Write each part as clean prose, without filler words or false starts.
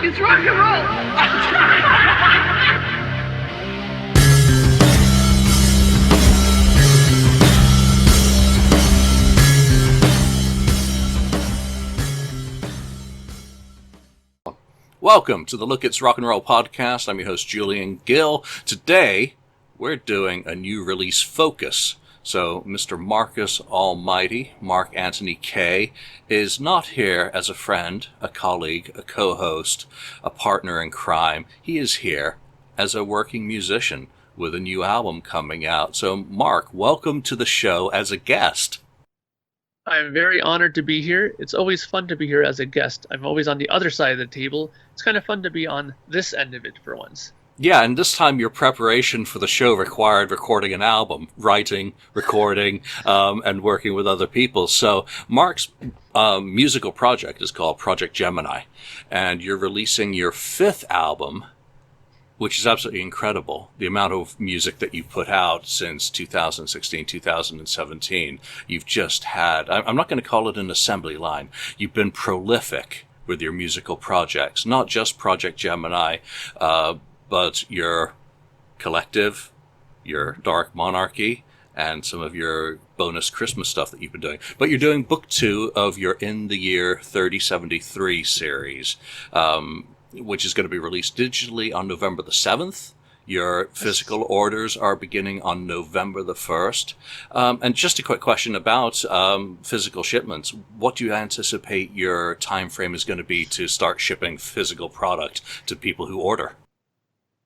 It's rock and roll! Welcome to the Look It's Rock and Roll podcast. I'm your host, Julian Gill. Today, we're doing a new release focus. So, Mr. Marcus Almighty, Mark Anthony K, is not here as a friend, a colleague, a co-host, a partner in crime. He is here as a working musician with a new album coming out. So, Mark, welcome to the show as a guest. I'm very honored to be here. It's always fun to be here as a guest. I'm always on the other side of the table. It's kind of fun to be on this end of it for once. Yeah, and this time your preparation for the show required recording an album, writing, recording, and working with other people. So Mark's musical project is called Projekt Gemineye, and you're releasing your fifth album, which is absolutely incredible. The amount of music that you've put out since 2016, 2017. You've just had, I'm not going to call it an assembly line. You've been prolific with your musical projects, not just Projekt Gemineye, but your collective, your Dark Monarchy, and some of your bonus Christmas stuff that you've been doing. But you're doing book 2 of your In the Year 3073 series, which is going to be released digitally on November the 7th. Your physical orders are beginning on November the 1st. And just a quick question about physical shipments. What do you anticipate your time frame is going to be to start shipping physical product to people who order?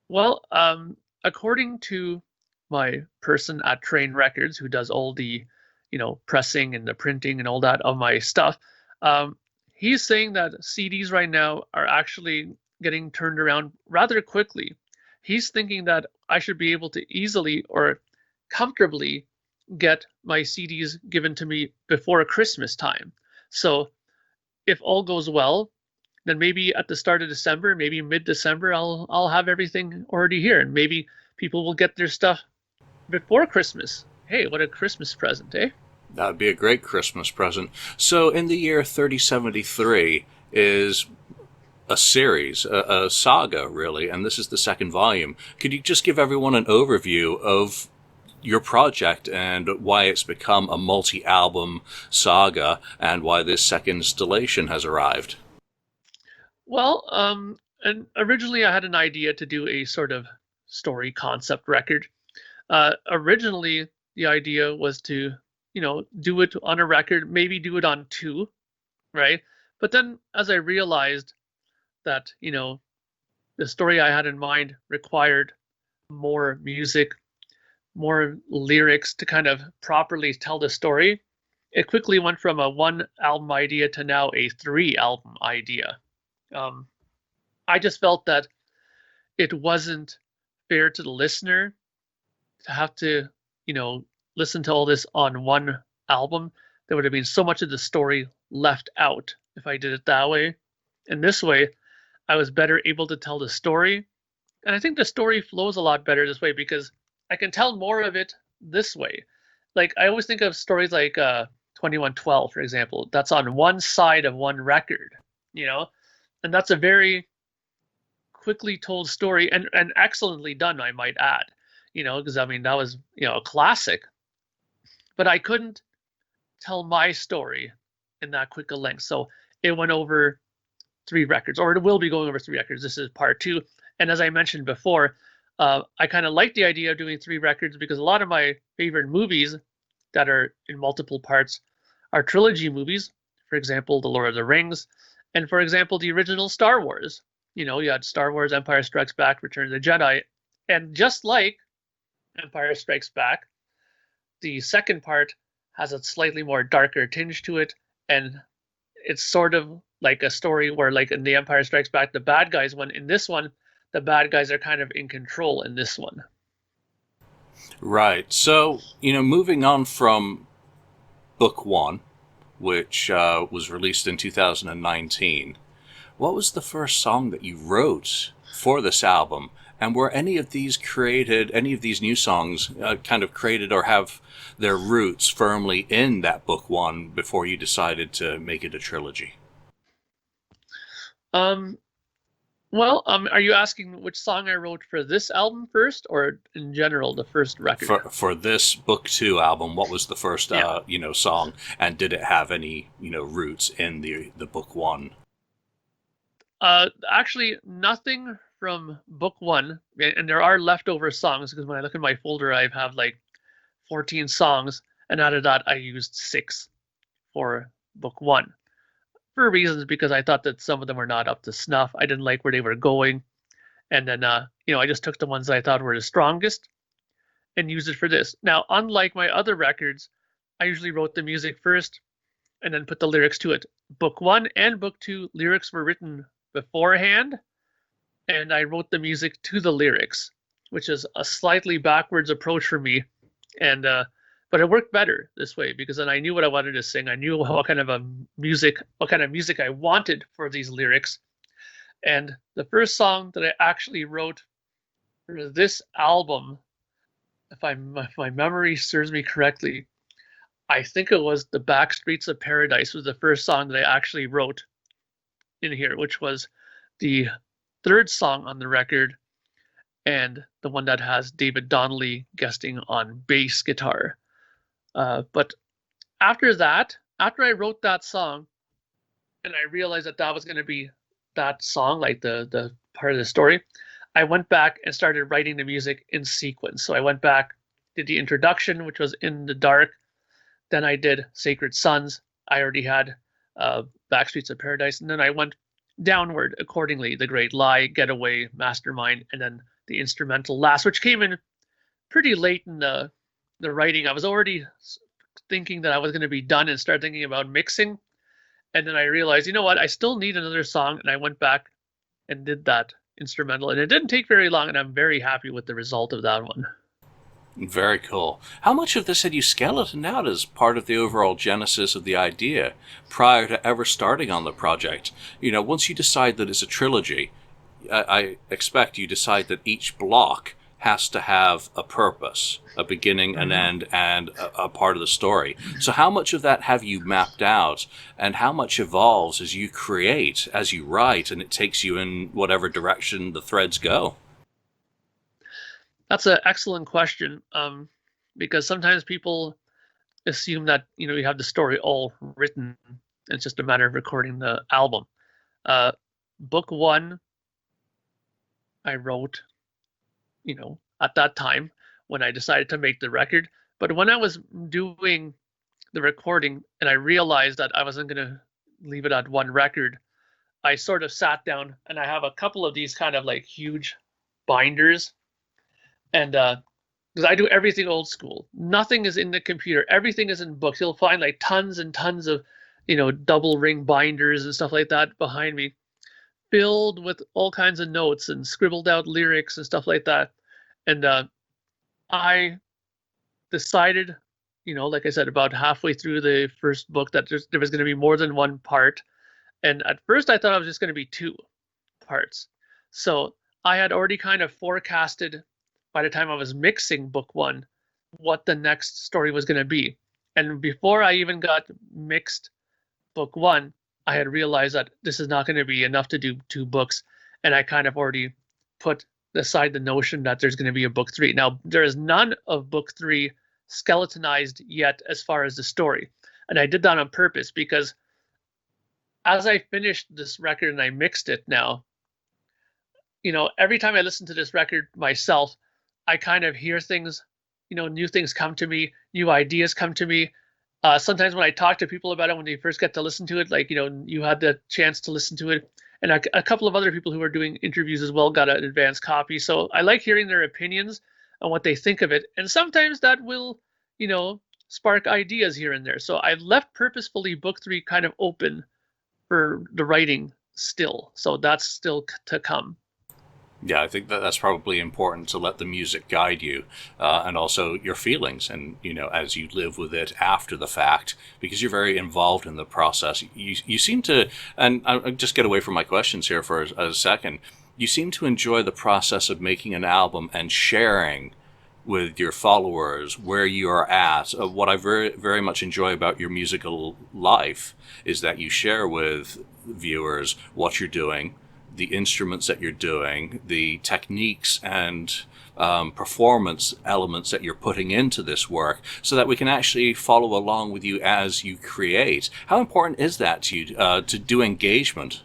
Well, according to my person at Train Records, who does all the, pressing and the printing and all that of my stuff, he's saying that CDs right now are actually getting turned around rather quickly. He's thinking that I should be able to easily or comfortably get my CDs given to me before Christmas time. So if all goes well, then maybe at the start of December, maybe mid-December, I'll have everything already here, and maybe people will get their stuff before Christmas. Hey, what a Christmas present, eh? That would be a great Christmas present. So In the Year 3073 is a series, a saga, really, and this is the second volume. Could you just give everyone an overview of your project and why it's become a multi-album saga and why this second installation has arrived? Well, and originally I had an idea to do a sort of story concept record. Originally, the idea was to, do it on a record, maybe do it on 2, right? But then as I realized that, the story I had in mind required more music, more lyrics to kind of properly tell the story, it quickly went from a 1 album idea to now a 3 album idea. I just felt that it wasn't fair to the listener to have to, listen to all this on 1 album. There would have been so much of the story left out if I did it that way. And this way, I was better able to tell the story. And I think the story flows a lot better this way because I can tell more of it this way. Like, I always think of stories like 2112, for example. That's on one side of 1 record, And that's a very quickly told story and excellently done, I might add, because that was, a classic. But I couldn't tell my story in that quick a length. So it went over 3 records, or it will be going over 3 records. This is part 2. And as I mentioned before, I kind of like the idea of doing 3 records because a lot of my favorite movies that are in multiple parts are trilogy movies. For example, The Lord of the Rings. And for example, the original Star Wars. You had Star Wars, Empire Strikes Back, Return of the Jedi. And just like Empire Strikes Back, the second part has a slightly more darker tinge to it. And it's sort of like a story where, like in the Empire Strikes Back, the bad guys won. In this one, the bad guys are kind of in control in this one. Right. So, moving on from book 1, which was released in 2019, what was the first song that you wrote for this album? And were any of these new songs kind of created or have their roots firmly in that book 1 before you decided to make it a trilogy? Well, are you asking which song I wrote for this album first, or in general the first record? For this book 2 album, what was the first Yeah. song, and did it have any roots in the book 1? Actually, nothing from book 1, and there are leftover songs because when I look in my folder, I have like 14 songs, and out of that, I used 6 for book 1 for reasons because I thought that some of them were not up to snuff. I didn't like where they were going, and then I just took the ones that I thought were the strongest and used it for this. Now, unlike my other records, I usually wrote the music first and then put the lyrics to it. Book 1 and book 2 lyrics were written beforehand, and I wrote the music to the lyrics, which is a slightly backwards approach for me. And but it worked better this way because then I knew what I wanted to sing. I knew what kind of music I wanted for these lyrics. And the first song that I actually wrote for this album, if my memory serves me correctly, I think it was "The Backstreets of Paradise" was the first song that I actually wrote in here, which was the third song on the record and the one that has David Donnelly guesting on bass guitar. But after I wrote that song, and I realized that that was going to be that song, like the part of the story, I went back and started writing the music in sequence. So I went back, did the introduction, which was In the Dark. Then I did Sacred Sons. I already had Backstreets of Paradise. And then I went downward accordingly. The Great Lie, Getaway, Mastermind, and then the instrumental last, which came in pretty late in the writing. I was already thinking that I was going to be done and start thinking about mixing. And then I realized, you know what, I still need another song. And I went back and did that instrumental. And it didn't take very long. And I'm very happy with the result of that one. Very cool. How much of this had you skeletoned out as part of the overall genesis of the idea prior to ever starting on the project? Once you decide that it's a trilogy, I expect you decide that each block has to have a purpose, a beginning, an end, and a part of the story. So how much of that have you mapped out, and how much evolves as you create, as you write, and it takes you in whatever direction the threads go? That's an excellent question, because sometimes people assume that you have the story all written. It's just a matter of recording the album. Book 1, I wrote, at that time when I decided to make the record. But when I was doing the recording and I realized that I wasn't going to leave it at one record, I sort of sat down and I have a couple of these kind of like huge binders. And because I do everything old school, nothing is in the computer, everything is in books. You'll find like tons and tons of, double ring binders and stuff like that behind me, filled with all kinds of notes and scribbled out lyrics and stuff like that. And I decided, like I said, about halfway through the first book that there was going to be more than one part. And at first I thought I was just going to be 2 parts. So I had already kind of forecasted by the time I was mixing book 1 what the next story was going to be. And before I even got mixed book 1, I had realized that this is not going to be enough to do 2 books. And I kind of already put aside the notion that there's going to be a book 3. Now, there is none of book 3 skeletonized yet as far as the story. And I did that on purpose because as I finished this record and I mixed it now, every time I listen to this record myself, I kind of hear things, new things come to me, new ideas come to me. Sometimes when I talk to people about it, when they first get to listen to it, like, you had the chance to listen to it, and a couple of other people who are doing interviews as well got an advanced copy. So I like hearing their opinions on what they think of it. And sometimes that will, spark ideas here and there. So I left purposefully book 3 kind of open for the writing still. So that's still to come. Yeah, I think that's probably important to let the music guide you, and also your feelings, and as you live with it after the fact, because you're very involved in the process. You seem to, and I'll just get away from my questions here for a second. You seem to enjoy the process of making an album and sharing with your followers where you are at. What I very, very much enjoy about your musical life is that you share with viewers what you're doing, the instruments that you're doing, the techniques and performance elements that you're putting into this work, so that we can actually follow along with you as you create. How important is that to you to do engagement?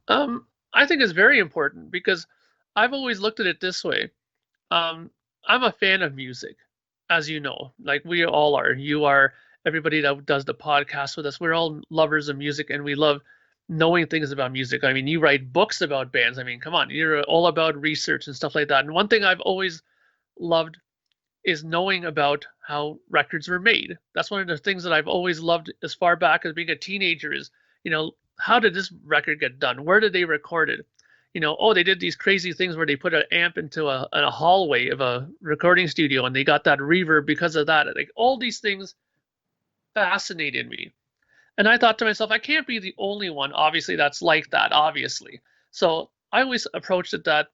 I think it's very important because I've always looked at it this way. Um, I'm a fan of music, as you know, like we all are. You are, everybody that does the podcast with us. We're all lovers of music and we love knowing things about music. I mean, you write books about bands. I mean, come on, you're all about research and stuff like that. And one thing I've always loved is knowing about how records were made. That's one of the things that I've always loved as far back as being a teenager is, how did this record get done? Where did they record it? Oh, they did these crazy things where they put an amp into a hallway of a recording studio and they got that reverb because of that. Like all these things fascinated me. And I thought to myself, I can't be the only one, obviously, that's like that, obviously. So I always approached it that,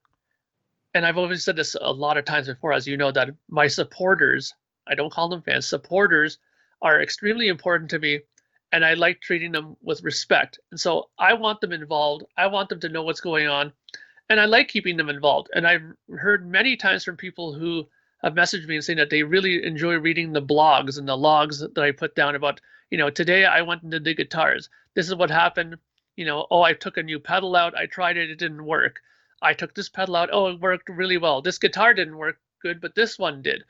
and I've always said this a lot of times before, as you know, that my supporters, I don't call them fans, supporters are extremely important to me. And I like treating them with respect. And so I want them involved. I want them to know what's going on. And I like keeping them involved. And I've heard many times from people who have messaged me and saying that they really enjoy reading the blogs and the logs that I put down about, today I went into the guitars. This is what happened. Oh, I took a new pedal out. I tried it. It didn't work. I took this pedal out. Oh, it worked really well. This guitar didn't work good, but this one did.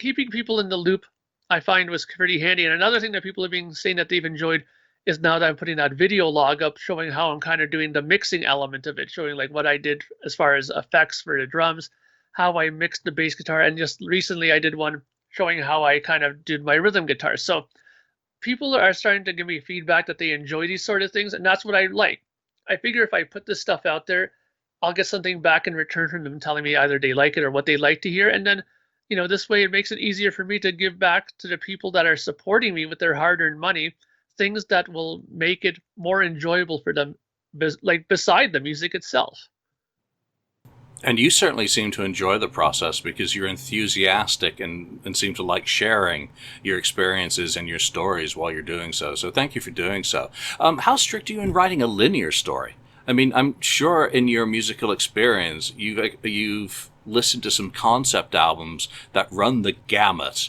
Keeping people in the loop I find was pretty handy. And another thing that people have been saying that they've enjoyed is now that I'm putting that video log up showing how I'm kind of doing the mixing element of it, showing like what I did as far as effects for the drums, how I mixed the bass guitar. And just recently I did one showing how I kind of did my rhythm guitar. So people are starting to give me feedback that they enjoy these sort of things. And that's what I like. I figure if I put this stuff out there, I'll get something back in return from them telling me either they like it or what they like to hear. And then this way it makes it easier for me to give back to the people that are supporting me with their hard-earned money, things that will make it more enjoyable for them, like beside the music itself. And you certainly seem to enjoy the process because you're enthusiastic and seem to like sharing your experiences and your stories while you're doing so. So thank you for doing so. How strict are you in writing a linear story? I mean, I'm sure in your musical experience, you've listened to some concept albums that run the gamut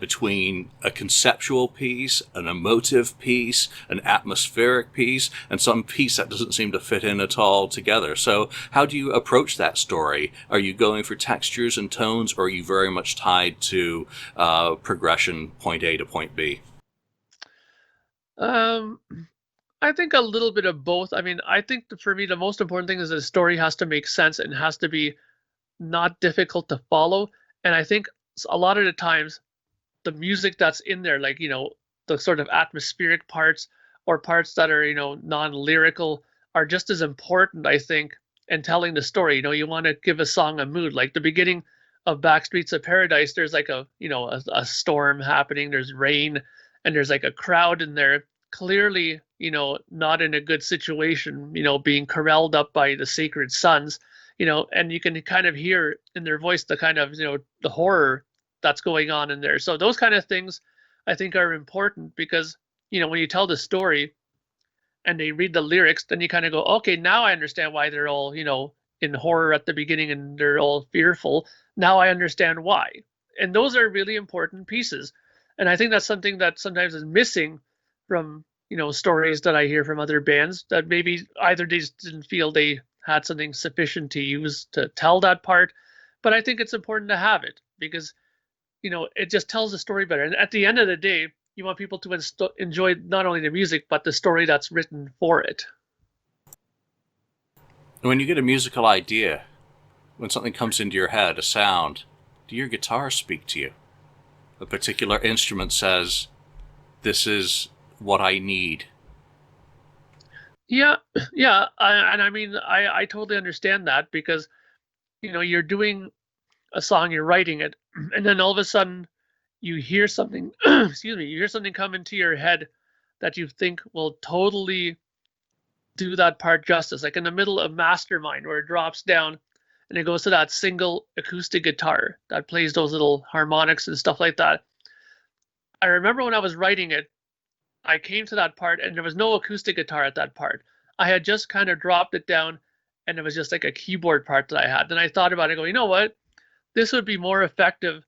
between a conceptual piece, an emotive piece, an atmospheric piece, and some piece that doesn't seem to fit in at all together. So how do you approach that story? Are you going for textures and tones, or are you very much tied to progression, point A to point B? Um, I think a little bit of both. I mean, I think for me, the most important thing is that the story has to make sense and has to be not difficult to follow. And I think a lot of the times the music that's in there, like, the sort of atmospheric parts or parts that are, non-lyrical are just as important, I think, in telling the story. You want to give a song a mood. Like the beginning of Backstreets of Paradise, there's like a storm happening, there's rain, and there's like a crowd in there, clearly, not in a good situation, being corralled up by the sacred sons, and you can kind of hear in their voice the kind of, the horror that's going on in there. So those kind of things I think are important because, when you tell the story and they read the lyrics, then you kind of go, okay, now I understand why they're all, in horror at the beginning and they're all fearful. Now I understand why. And those are really important pieces. And I think that's something that sometimes is missing from, stories that I hear from other bands that maybe either they just didn't feel they had something sufficient to use to tell that part. But I think it's important to have it because it just tells the story better. And at the end of the day, you want people to enjoy not only the music, but the story that's written for it. When you get a musical idea, when something comes into your head, a sound, do your guitars speak to you? A particular instrument says, this is what I need. Yeah, yeah. And I mean, I totally understand that because, you're doing a song, you're writing it, and then all of a sudden you hear something, excuse me, you hear something come into your head that you think will totally do that part justice. Like in the middle of Mastermind, where it drops down and it goes to that single acoustic guitar that plays those little harmonics and stuff like that. I remember when I was writing it, I came to that part and there was no acoustic guitar at that part. I had just kind of dropped it down, and it was just like a keyboard part that I had. Then I thought about it, go, you know what? This would be more effective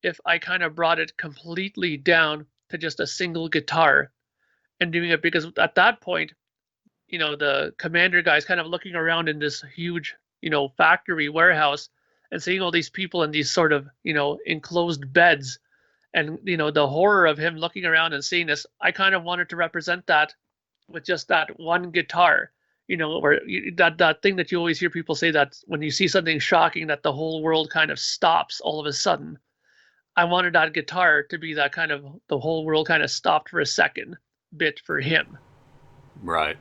if I kind of brought it completely down to just a single guitar and doing it, because at that point, the commander guy's kind of looking around in this huge, factory warehouse and seeing all these people in these sort of, enclosed beds, and the horror of him looking around and seeing this. I kind of wanted to represent that with just that one guitar, where that thing that you always hear people say, that when you see something shocking, that the whole world kind of stops all of a sudden. I wanted that guitar to be that kind of, the whole world kind of stopped for a second bit for him. Right.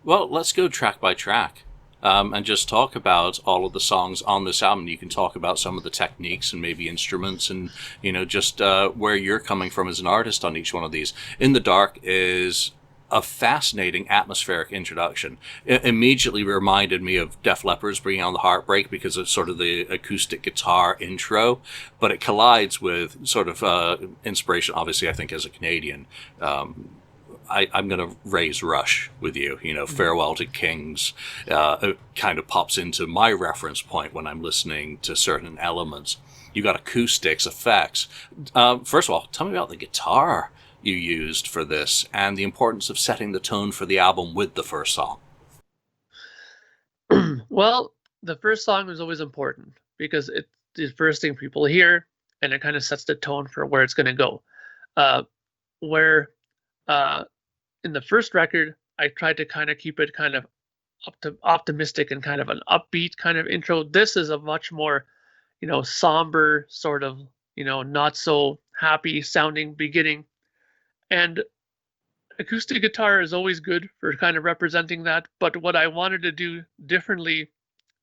Well, let's go track by track. And just talk about all of the songs on this album. You can talk about some of the techniques and maybe instruments, and just where you're coming from as an artist on each one of these. In the Dark is a fascinating atmospheric introduction. It immediately reminded me of Def Leppard's Bringing On the Heartbreak, because it's sort of the acoustic guitar intro, but it collides with sort of inspiration, obviously, I think, as a Canadian. I'm going to raise Rush with you. Farewell to Kings it kind of pops into my reference point when I'm listening to certain elements. You got acoustics, effects. First of all, tell me about the guitar you used for this and the importance of setting the tone for the album with the first song. Well, the first song is always important because it's the first thing people hear, and it kind of sets the tone for where it's going to go. Where in the first record, I tried to kind of keep it kind of optimistic and kind of an upbeat kind of intro. This is a much more, somber sort of, not so happy sounding beginning. And acoustic guitar is always good for kind of representing that. But what I wanted to do differently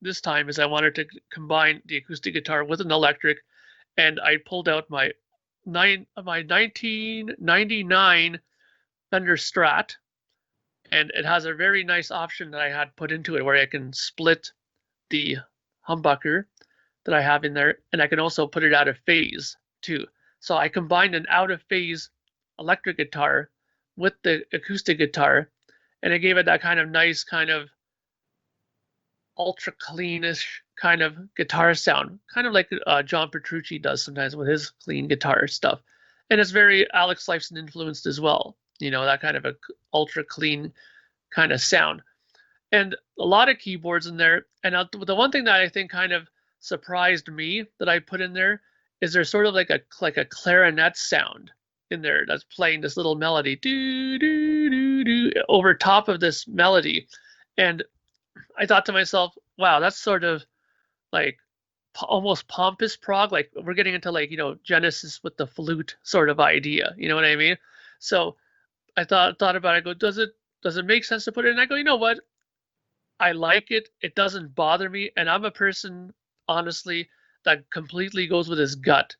this time is I wanted to combine the acoustic guitar with an electric, and I pulled out my 1999 Fender Strat, and it has a very nice option that I had put into it where I can split the humbucker that I have in there, and I can also put it out of phase too. So I combined an out of phase electric guitar with the acoustic guitar, and it gave it that kind of nice, kind of ultra cleanish kind of guitar sound, kind of like John Petrucci does sometimes with his clean guitar stuff. And it's very Alex Lifeson influenced as well, that kind of a ultra clean kind of sound. And a lot of keyboards in there. And the one thing that I think kind of surprised me that I put in there is there's sort of like a clarinet sound in there that's playing this little melody do do do do over top of this melody. And I thought to myself, wow, that's sort of like almost pompous prog, like we're getting into like Genesis with the flute sort of idea, you know what I mean? So I thought about it. I go, does it make sense to put it in? I go, you know what, I like it, it doesn't bother me, and I'm a person, honestly, that completely goes with his gut.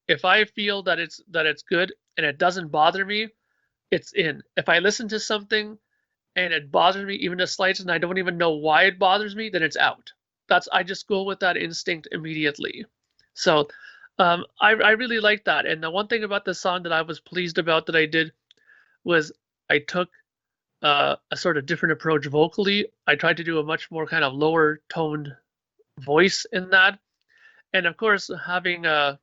If I feel that it's good and it doesn't bother me, it's in. If I listen to something and it bothers me even the slightest and I don't even know why it bothers me, then it's out. I just go with that instinct immediately. So I really like that. And the one thing about the song that I was pleased about that I did was I took a sort of different approach vocally. I tried to do a much more kind of lower toned voice in that. And of course, having some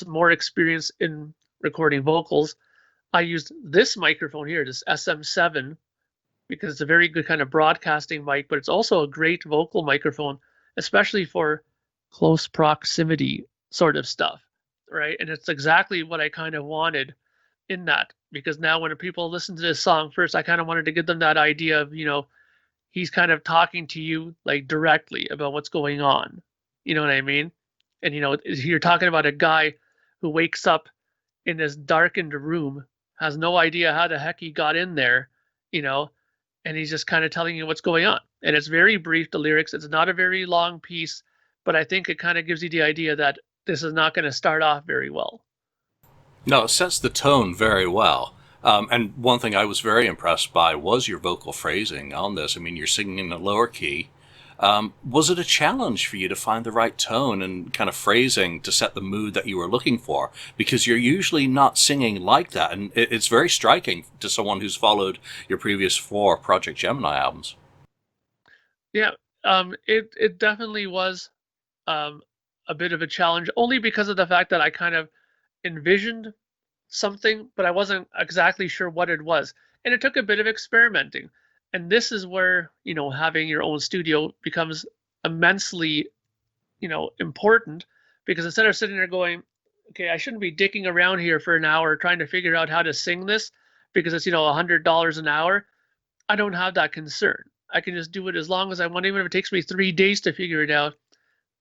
more experience in recording vocals, I used this microphone here, this SM7, because it's a very good kind of broadcasting mic, but it's also a great vocal microphone, especially for close proximity sort of stuff, right? And it's exactly what I kind of wanted in that, because now when people listen to this song first, I kind of wanted to give them that idea of, he's kind of talking to you like directly about what's going on. You know what I mean? And, you're talking about a guy who wakes up in this darkened room, has no idea how the heck he got in there, and he's just kind of telling you what's going on. And it's very brief, the lyrics. It's not a very long piece, but I think it kind of gives you the idea that this is not going to start off very well. No, it sets the tone very well. And one thing I was very impressed by was your vocal phrasing on this. I mean, you're singing in a lower key, Was it a challenge for you to find the right tone and kind of phrasing to set the mood that you were looking for? Because you're usually not singing like that, and it's very striking to someone who's followed your previous 4 Projekt Gemineye albums. Yeah, it definitely was um, a bit of a challenge, only because of the fact that I kind of envisioned something, but I wasn't exactly sure what it was. And it took a bit of experimenting. And this is where, having your own studio becomes immensely, important, because instead of sitting there going, okay, I shouldn't be dicking around here for an hour trying to figure out how to sing this because it's, $100 an hour. I don't have that concern. I can just do it as long as I want, even if it takes me 3 days to figure it out.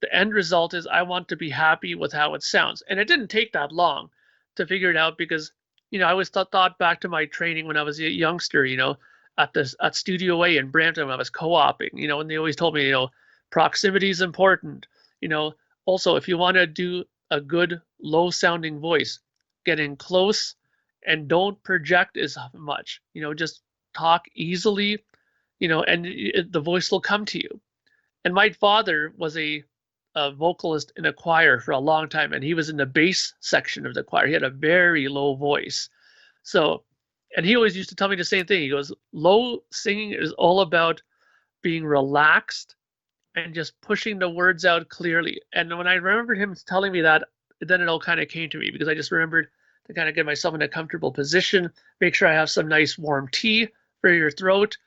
The end result is I want to be happy with how it sounds. And it didn't take that long to figure it out because, I always thought back to my training when I was a youngster, at Studio A in Brampton when I was co-oping, and they always told me, proximity is important. Also, if you want to do a good low sounding voice, get in close and don't project as much, just talk easily, and the voice will come to you. And my father was a vocalist in a choir for a long time, and he was in the bass section of the choir. He had a very low voice. So, and he always used to tell me the same thing. He goes, low singing is all about being relaxed and just pushing the words out clearly. And when I remembered him telling me that, then it all kind of came to me, because I just remembered to kind of get myself in a comfortable position, make sure I have some nice warm tea for your throat,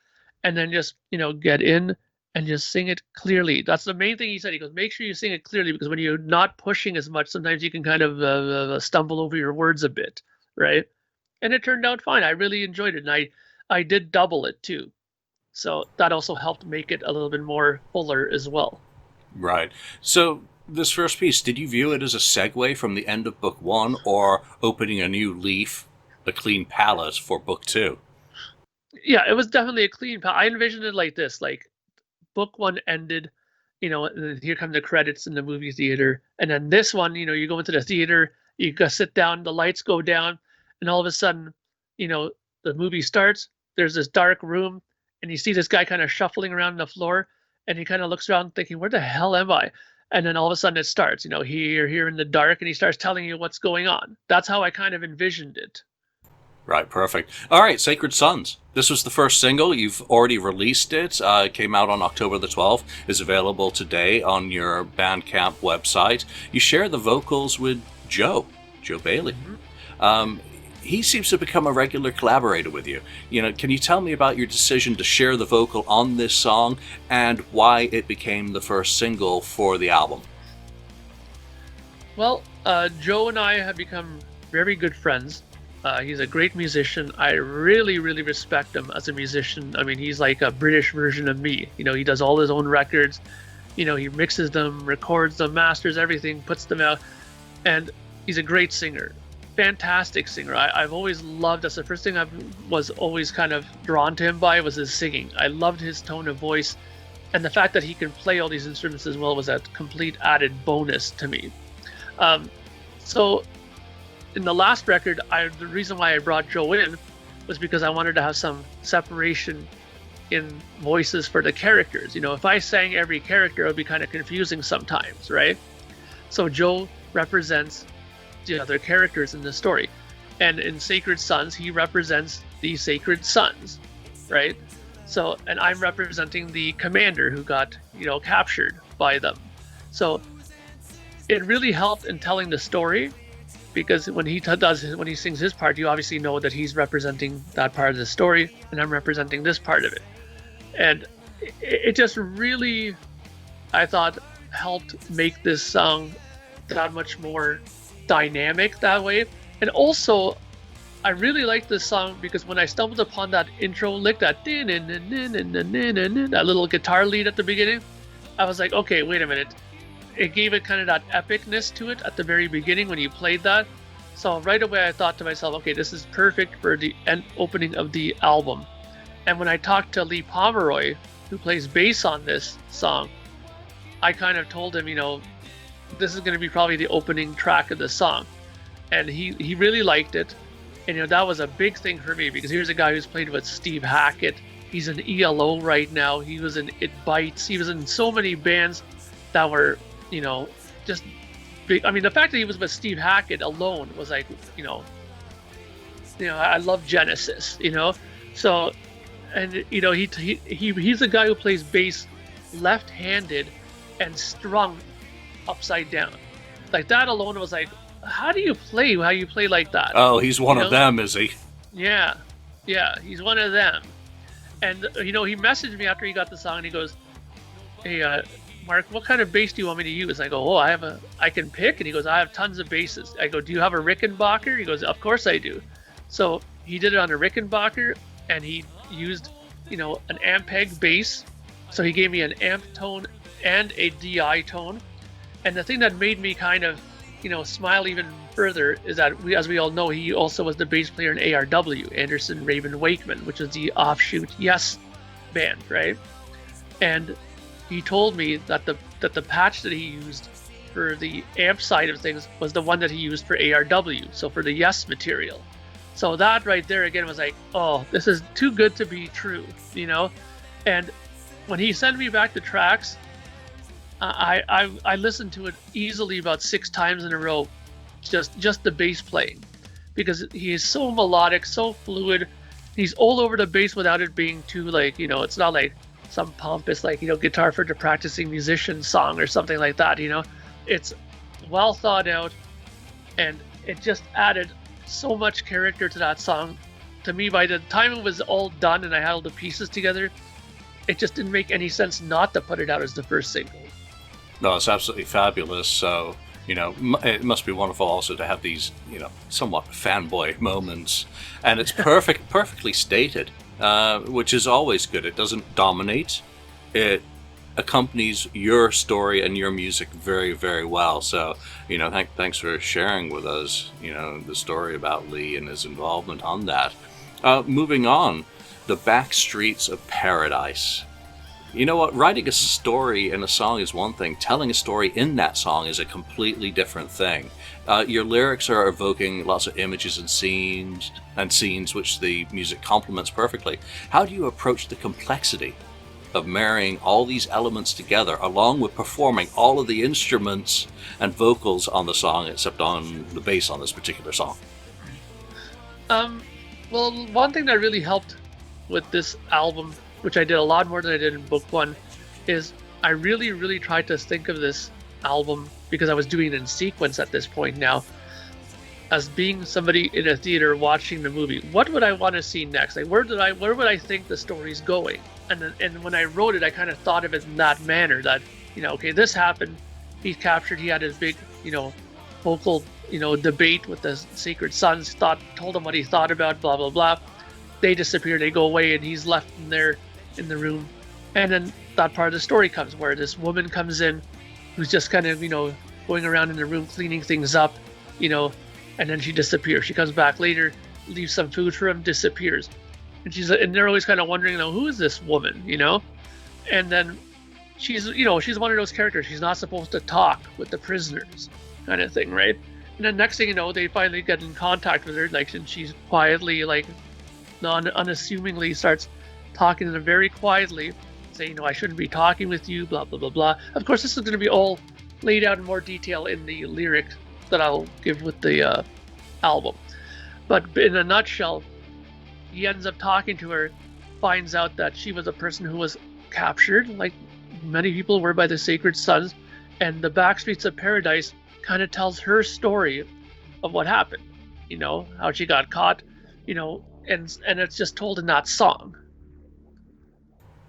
and then just, get in and just sing it clearly. That's the main thing he said. He goes, make sure you sing it clearly, because when you're not pushing as much, sometimes you can kind of stumble over your words a bit, right? And it turned out fine. I really enjoyed it, and I did double it too. So that also helped make it a little bit more fuller as well. Right. So this first piece, did you view it as a segue from the end of book 1 or opening a new leaf, a clean palette for book 2? Yeah, it was definitely a clean I envisioned it like this, like book 1 ended, and here come the credits in the movie theater. And then this one, you go into the theater, you go sit down, the lights go down, and all of a sudden, the movie starts. There's this dark room, and you see this guy kind of shuffling around the floor, and he kind of looks around thinking, where the hell am I? And then all of a sudden it starts, here in the dark, and he starts telling you what's going on. That's how I kind of envisioned it. Right, perfect. All right, Sacred Sons. This was the first single. You've already released it. It came out on October the 12th. Is available today on your Bandcamp website. You share the vocals with Joe Bailey. Mm-hmm. He seems to become a regular collaborator with you. Can you tell me about your decision to share the vocal on this song and why it became the first single for the album? Well, Joe and I have become very good friends. He's a great musician. I really, really respect him as a musician. I mean, he's like a British version of me. He does all his own records. He mixes them, records them, masters everything, puts them out. And he's a great singer. Fantastic singer. I've always loved, that's the first thing I was always kind of drawn to him by, was his singing. I loved his tone of voice. And the fact that he can play all these instruments as well was a complete added bonus to me. So in the last record, the reason why I brought Joe in was because I wanted to have some separation in voices for the characters. If I sang every character, it would be kind of confusing sometimes, right? So Joe represents the other characters in the story. And in Sacred Sons, he represents the Sacred Sons, right? So, and I'm representing the commander who got, captured by them. So it really helped in telling the story, because when he sings his part, you obviously know that he's representing that part of the story, and I'm representing this part of it. And it just really, I thought, helped make this song that much more dynamic that way. And also, I really like this song because when I stumbled upon that intro lick, that little guitar lead at the beginning, I was like, okay, wait a minute. It gave it kind of that epicness to it at the very beginning when you played that. So right away I thought to myself, okay, this is perfect for the opening of the album. And when I talked to Lee Pomeroy, who plays bass on this song, I kind of told him, this is going to be probably the opening track of the song. And he really liked it. And that was a big thing for me, because here's a guy who's played with Steve Hackett. He's in ELO right now. He was in It Bites. He was in so many bands that were, just big. I mean, the fact that he was with Steve Hackett alone was like, I love Genesis, So, and he's a guy who plays bass left-handed and strung upside down. Like that alone was like, how do you play like that? Oh, he's one of them, is he? Yeah, he's one of them. And he messaged me after he got the song, and he goes, "Hey, Mark, what kind of bass do you want me to use?" I go, "Oh, I can pick." And he goes, "I have tons of basses." I go, "Do you have a Rickenbacker?" He goes, "Of course I do." So he did it on a Rickenbacker, and he used, an Ampeg bass. So he gave me an amp tone and a DI tone. And the thing that made me kind of, smile even further is that as we all know, he also was the bass player in ARW, Anderson Raven Wakeman, which is the offshoot Yes band, right? And he told me that the patch that he used for the amp side of things was the one that he used for ARW, so for the Yes material. So that right there again was like, oh, this is too good to be true, And when he sent me back the tracks, I listened to it easily about 6 times in a row, just the bass playing, because he is so melodic, so fluid. He's all over the bass without it being too it's not like some pompous guitar for the practicing musician song or something like that. It's well thought out, and it just added so much character to that song. To me, by the time it was all done and I had all the pieces together, it just didn't make any sense not to put it out as the first single. No, it's absolutely fabulous. So, it must be wonderful also to have these, somewhat fanboy moments. And it's perfectly stated, which is always good. It doesn't dominate. It accompanies your story and your music very, very well. So, thanks for sharing with us, the story about Lee and his involvement on that. Moving on, the backstreets of Paradise. You know what? Writing a story in a song is one thing. Telling a story in that song is a completely different thing. Your lyrics are evoking lots of images and scenes which the music complements perfectly. How do you approach the complexity of marrying all these elements together, along with performing all of the instruments and vocals on the song, except on the bass on this particular song? Well, one thing that really helped with this album, which I did a lot more than I did in book 1, is I really, really tried to think of this album, because I was doing it in sequence at this point now, as being somebody in a theater watching the movie. What would I want to see next? Like, where would I think the story's going? And when I wrote it, I kind of thought of it in that manner, that, okay, this happened, he's captured, he had his big, vocal, debate with the Sacred Sons, told him what he thought about, blah, blah, blah. They disappear, they go away, and he's left in there in the room. And then that part of the story comes, where this woman comes in who's just kind of, going around in the room cleaning things up, and then she disappears. She comes back later, leaves some food for him, disappears. And they're always kind of wondering, who is this woman, And then she's one of those characters. She's not supposed to talk with the prisoners, kind of thing, right? And then next thing you know, they finally get in contact with her, and she's quietly, unassumingly starts talking to them very quietly, saying, I shouldn't be talking with you, blah, blah, blah, blah. Of course, this is going to be all laid out in more detail in the lyric that I'll give with the album. But in a nutshell, he ends up talking to her, finds out that she was a person who was captured, like many people were, by the Sacred Sons, and the Backstreets of Paradise kind of tells her story of what happened, how she got caught, and it's just told in that song.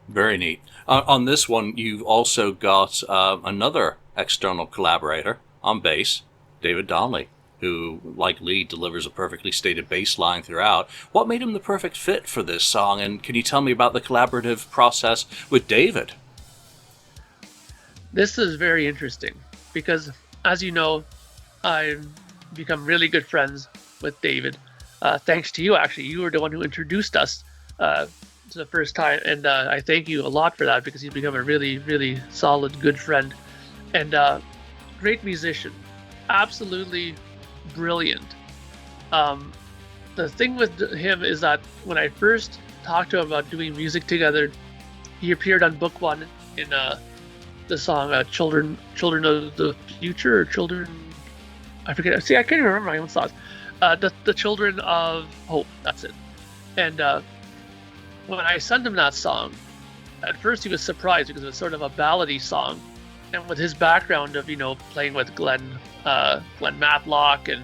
Very neat. On this one, you've also got another external collaborator on bass, David Donnelly, who, like Lee, delivers a perfectly stated bass line throughout. What made him the perfect fit for this song, and can you tell me about the collaborative process with David? This is very interesting, because, as you know, I've become really good friends with David. Thanks to you, actually. You were the one who introduced us to the first time, and I thank you a lot for that, because he's become a really, really solid, good friend, and great musician, absolutely brilliant. the thing with him is that when I first talked to him about doing music together, he appeared on book one in the song "Children of the Future" or "Children." I forget. See, I can't even remember my own thoughts. The Children of Hope. That's it. And when I sent him that song, at first he was surprised because it was sort of a ballady song, and with his background of playing with Glenn Matlock and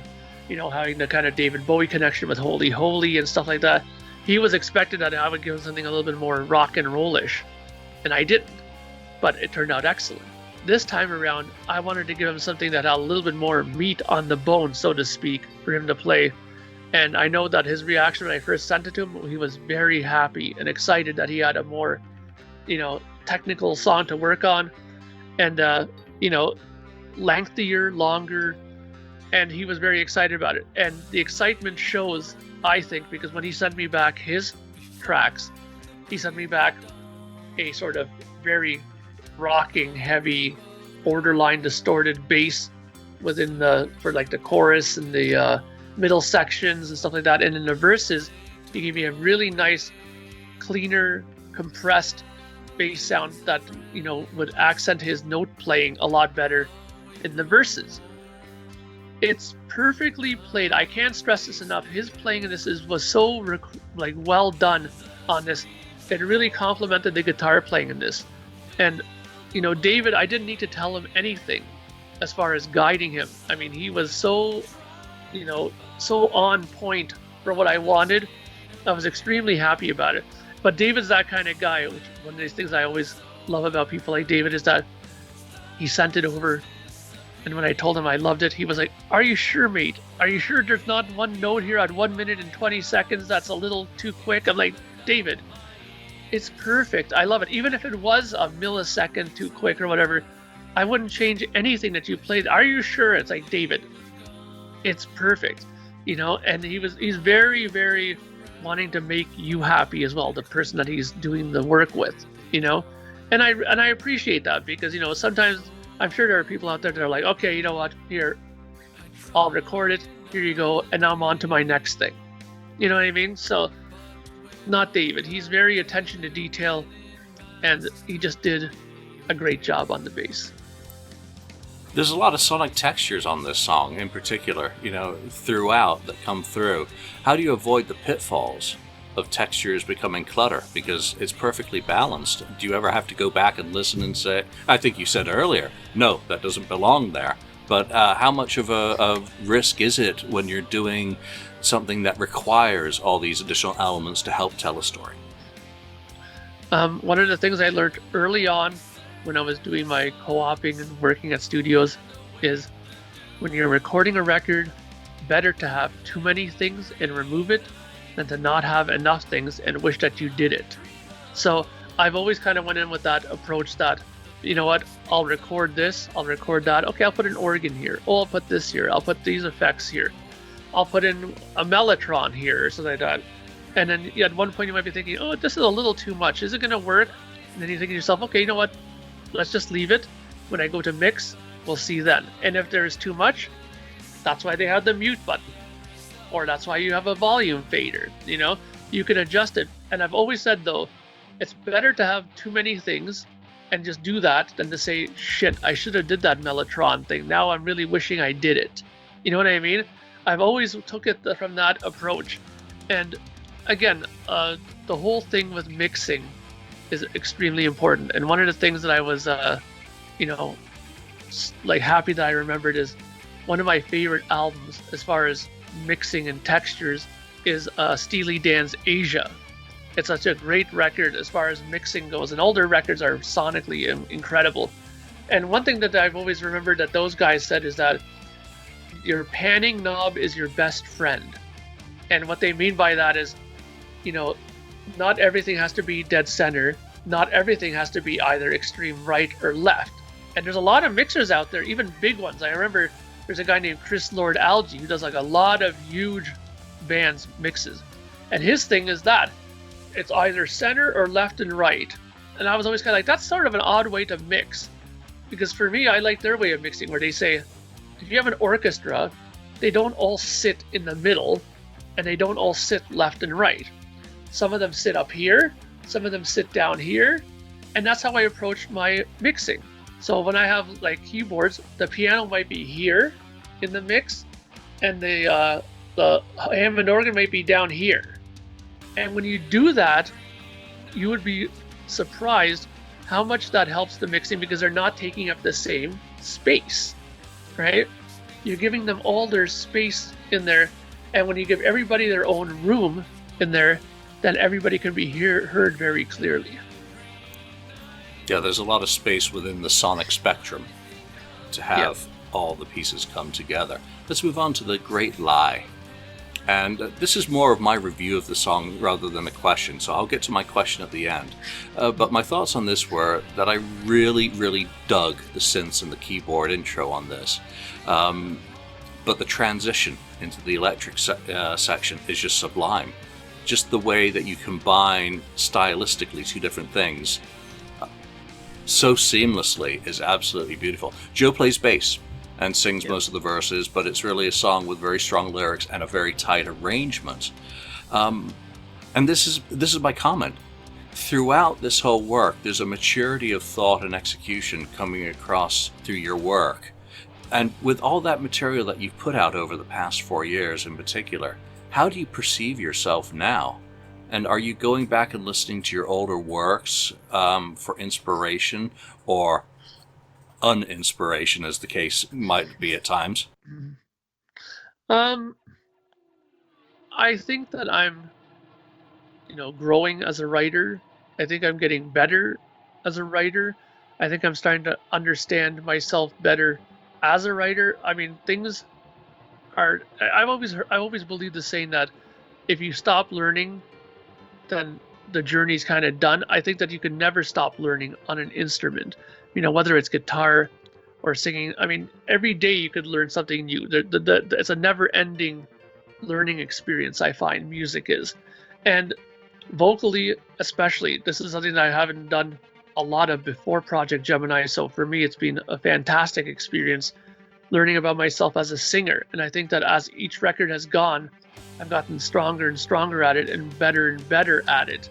having the kind of David Bowie connection with Holy Holy and stuff like that, he was expected that I would give him something a little bit more rock and rollish, and I didn't. But it turned out excellent. This time around, I wanted to give him something that had a little bit more meat on the bone, so to speak, for him to play. And I know that his reaction when I first sent it to him, he was very happy and excited that he had a more, technical song to work on, and lengthier, longer, and he was very excited about it. And the excitement shows, I think, because when he sent me back his tracks, he sent me back a sort of very rocking, heavy, borderline distorted bass within for the chorus and the middle sections and stuff like that. And in the verses, he gave me a really nice, cleaner, compressed bass sound that would accent his note playing a lot better in the verses. It's perfectly played. I can't stress this enough. His playing in this was so well done on this. It really complemented the guitar playing in this. And David, I didn't need to tell him anything as far as guiding him. I mean, he was so on point for what I wanted. I was extremely happy about it. But David's that kind of guy, which one of these things I always love about people like David is that he sent it over, and when I told him I loved it, he was like, "Are you sure, mate? Are you sure there's not one note here at 1 minute and 20 seconds that's a little too quick?" I'm like, "David, it's perfect. I love it. Even if it was a millisecond too quick or whatever, I wouldn't change anything that you played. Are you sure?" It's like, "David, it's perfect." And he's very, very wanting to make you happy as well, the person that he's doing the work with, and I appreciate that, because sometimes I'm sure there are people out there that are like, "Okay, you know what, here, I'll record it, here you go, and now I'm on to my next thing." You know what I mean? So not David. He's very attention to detail, and he just did a great job on the bass. There's a lot of sonic textures on this song in particular, throughout that come through. How do you avoid the pitfalls of textures becoming clutter? Because it's perfectly balanced. Do you ever have to go back and listen and say, I think you said earlier, no, that doesn't belong there. But how much of a risk is it when you're doing something that requires all these additional elements to help tell a story? One of the things I learned early on when I was doing my co-oping and working at studios is when you're recording a record, better to have too many things and remove it than to not have enough things and wish that you did it. So I've always kind of went in with that approach that, you know what, I'll record this, I'll record that. Okay, I'll put an organ here. Oh, I'll put this here. I'll put these effects here. I'll put in a mellotron here or something like that. And then at one point you might be thinking, oh, this is a little too much. Is it going to work? And then you think to yourself, okay, you know what? Let's just leave it. When I go to mix, we'll see then. And if there's too much, that's why they have the mute button. Or that's why you have a volume fader. You can adjust it. And I've always said, though, it's better to have too many things and just do that than to say, shit, I should have did that mellotron thing. Now I'm really wishing I did it. You know what I mean? I've always took it from that approach. And again, the whole thing with mixing is extremely important. And one of the things that I was, happy that I remembered is one of my favorite albums as far as mixing and textures is Steely Dan's Asia. It's such a great record as far as mixing goes, and all their records are sonically incredible. And one thing that I've always remembered that those guys said is that your panning knob is your best friend. And what they mean by that is, not everything has to be dead center. Not everything has to be either extreme right or left. And there's a lot of mixers out there, even big ones. I remember there's a guy named Chris Lord Alge who does a lot of huge bands mixes. And his thing is that it's either center or left and right. And I was always kind of like, that's sort of an odd way to mix. Because for me, I like their way of mixing where they say, if you have an orchestra, they don't all sit in the middle. and they don't all sit left and right. Some of them sit up here, some of them sit down here, and that's how I approach my mixing. So when I have like keyboards, the piano might be here in the mix, and the Hammond organ might be down here. And when you do that, you would be surprised how much that helps the mixing, because they're not taking up the same space, right? You're giving them all their space in there, and when you give everybody their own room in there, then everybody can be heard very clearly. Yeah, there's a lot of space within the sonic spectrum to have all the pieces come together. Let's move on to The Great Lie. And this is more of my review of the song rather than a question, so I'll get to my question at the end. But my thoughts on this were that I really, really dug the synths and the keyboard intro on this. But the transition into the electric section is just sublime. Just the way that you combine stylistically two different things so seamlessly is absolutely beautiful. Joe plays bass and sings most of the verses, but it's really a song with very strong lyrics and a very tight arrangement. And this is my comment. Throughout this whole work, there's a maturity of thought and execution coming across through your work. And with all that material that you've put out over the past 4 years in particular, how do you perceive yourself now? And are you going back and listening to your older works for inspiration or uninspiration, as the case might be at times? I think that I'm, growing as a writer. I think I'm getting better as a writer. I think I'm starting to understand myself better as a writer. I mean, things are. I've always believed the saying that if you stop learning, then the journey's kind of done. I think that you can never stop learning on an instrument. Whether it's guitar or singing. I mean, every day you could learn something new. It's a never-ending learning experience, I find music is. And vocally, especially, this is something that I haven't done a lot of before Projekt Gemineye. So for me, it's been a fantastic experience learning about myself as a singer. And I think that as each record has gone, I've gotten stronger and stronger at it and better at it.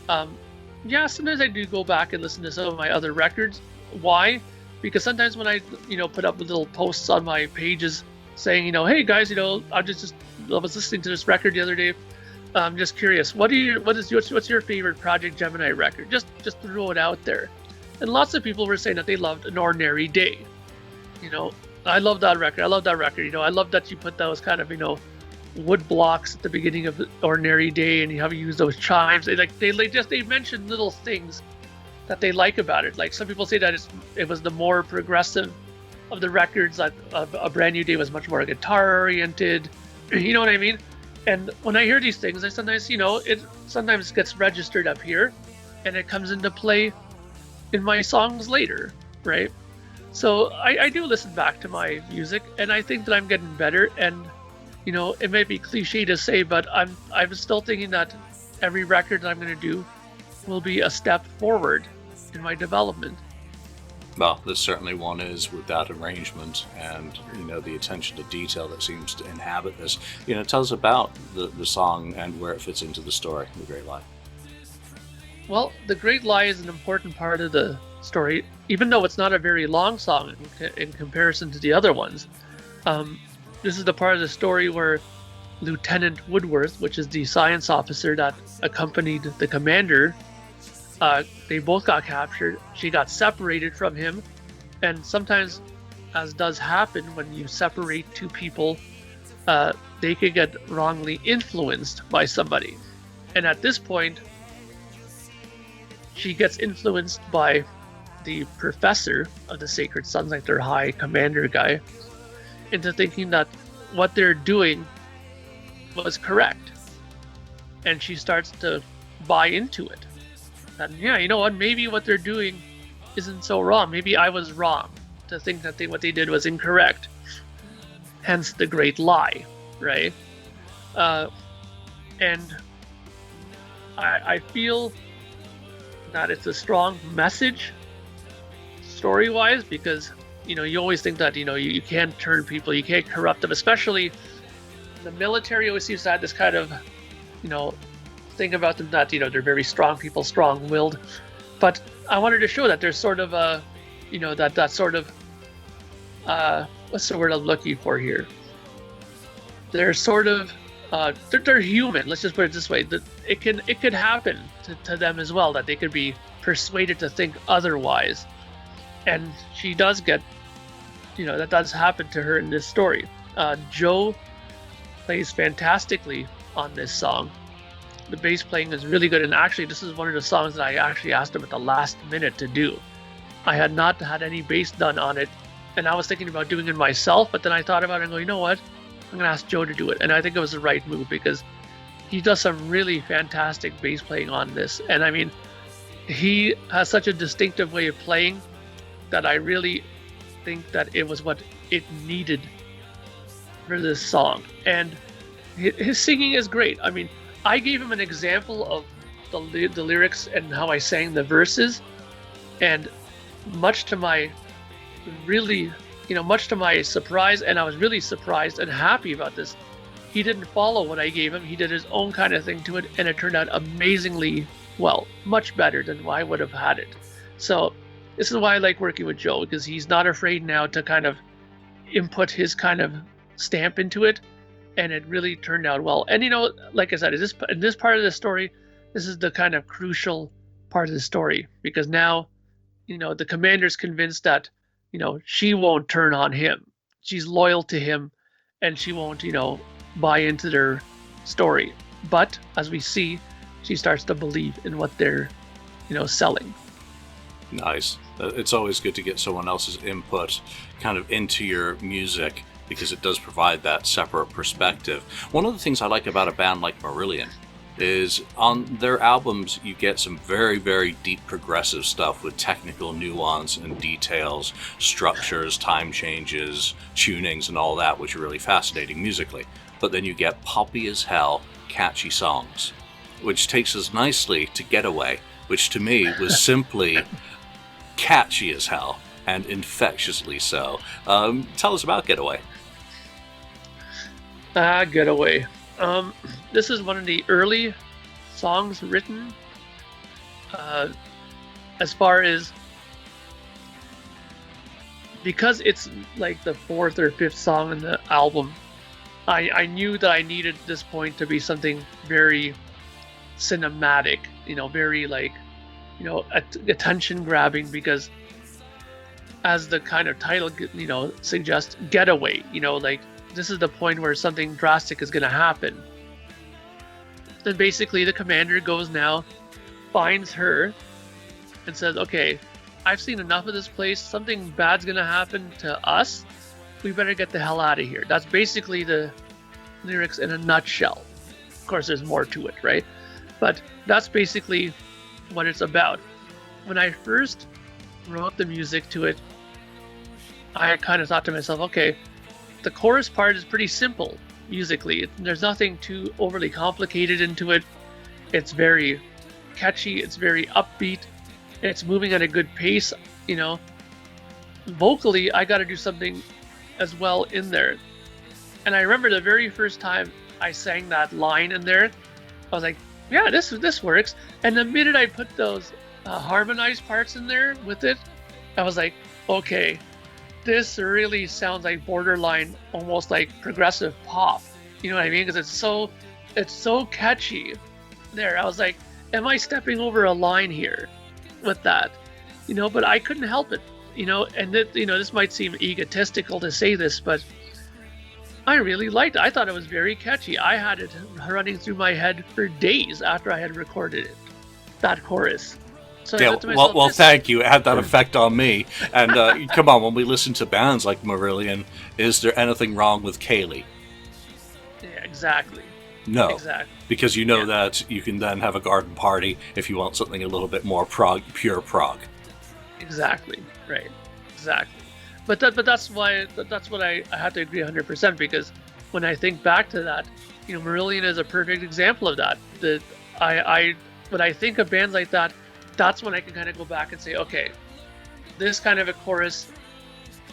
Sometimes I do go back and listen to some of my other records. Why? Because sometimes when I, put up little posts on my pages saying, hey guys, I was listening to this record the other day. I'm just curious, what's your favorite Projekt Gemineye record? Just throw it out there. And lots of people were saying that they loved An Ordinary Day. I love that record. I love that you put those kind of, wood blocks at the beginning of Ordinary Day, and you have to use those chimes. They mention little things that they like about it. Like some people say that it was the more progressive of the records. That A Brand New Day was much more guitar oriented. You know what I mean? And when I hear these things, I sometimes, it sometimes gets registered up here, and it comes into play in my songs later, right? So I do listen back to my music, and I think that I'm getting better. And it may be cliche to say, but I'm still thinking that every record that I'm going to do will be a step forward in my development. Well, this certainly one is, with that arrangement and the attention to detail that seems to inhabit this. Tell us about the song and where it fits into the story, The Great Lie. Well, The Great Lie is an important part of the story, even though it's not a very long song in comparison to the other ones. This is the part of the story where Lieutenant Woodworth, which is the science officer that accompanied the commander, they both got captured. She got separated from him, and sometimes, as does happen when you separate two people, they could get wrongly influenced by somebody. And at this point, she gets influenced by the professor of the Sacred Sons, like their high commander guy, into thinking that what they're doing was correct. And she starts to buy into it. That, maybe what they're doing isn't so wrong. Maybe I was wrong to think that what they did was incorrect. Hence the Great Lie, right? And I feel that it's a strong message story-wise, because you always think that you can't turn people, you can't corrupt them, especially the military always seems to have this kind of, you know, thing about them that, you know, they're very strong people, strong-willed. But I wanted to show that there's sort of a, you know, that sort of, what's the word I'm looking for here? They're sort of, they're human. Let's just put it this way: that it could happen to them as well, that they could be persuaded to think otherwise, and she does get, you know, that does happen to her in this story. Joe plays fantastically on this song. The bass playing is really good, and actually this is one of the songs that I actually asked him at the last minute to do. I had not had any bass done on it, and I was thinking about doing it myself, but then I thought about it and go, you know what? I'm going to ask Joe to do it. And I think it was the right move because he does some really fantastic bass playing on this. And I mean, he has such a distinctive way of playing that I really think that it was what it needed for this song. And his singing is great. I mean, I gave him an example of the lyrics and how I sang the verses. And much to my surprise, and I was really surprised and happy about this, he didn't follow what I gave him. He did his own kind of thing to it, and it turned out amazingly well, much better than I would have had it. So this is why I like working with Joe, because he's not afraid now to kind of input his kind of stamp into it, and it really turned out well. And you know, like I said, in this part of the story, this is the kind of crucial part of the story, because now, you know, the commander's convinced that, you know, she won't turn on him. She's loyal to him, and she won't, you know, buy into their story. But as we see, she starts to believe in what they're, you know, selling. Nice. It's always good to get someone else's input kind of into your music, because it does provide that separate perspective. One of the things I like about a band like Marillion is on their albums you get some very, very deep progressive stuff with technical nuance and details, structures, time changes, tunings, and all that, which are really fascinating musically. But then you get poppy as hell, catchy songs, which takes us nicely to Getaway, which to me was simply catchy as hell and infectiously so. Tell us about Getaway. Getaway. This is one of the early songs written. As far as, because it's like the fourth or fifth song in the album, I knew that I needed this point to be something very cinematic, you know, very like, you know, attention grabbing, because as the kind of title, you know, suggests, getaway, you know, like this is the point where something drastic is going to happen. Then basically the commander goes now, finds her, and says, okay, I've seen enough of this place. Something bad's going to happen to us. We better get the hell out of here. That's basically the lyrics in a nutshell. Of course, there's more to it, right? But that's basically what it's about. When I first wrote the music to it, I kind of thought to myself, okay, the chorus part is pretty simple musically. There's nothing too overly complicated into it. It's very catchy. It's very upbeat. It's moving at a good pace, you know. Vocally, I got to do something as well in there. And I remember the very first time I sang that line in there, I was like, yeah, this works. And the minute I put those harmonized parts in there with it, I was like, okay, this really sounds like borderline, almost like progressive pop. You know what I mean? Because it's so catchy. There, I was like, am I stepping over a line here with that? You know, but I couldn't help it. You know, and that, you know, this might seem egotistical to say this, but I really liked it. I thought it was very catchy. I had it running through my head for days after I had recorded it, that chorus. So Yeah, well, thank you. It had that effect on me. And come on, when we listen to bands like Marillion, is there anything wrong with Kaylee? Yeah, exactly. No, exactly. Because you know that you can then have a garden party if you want something a little bit more pure prog. Exactly. Right. Exactly. But that's what I had to agree 100%, because when I think back to that, you know, Marillion is a perfect example of that. That when I think of bands like that, that's when I can kind of go back and say, okay, this kind of a chorus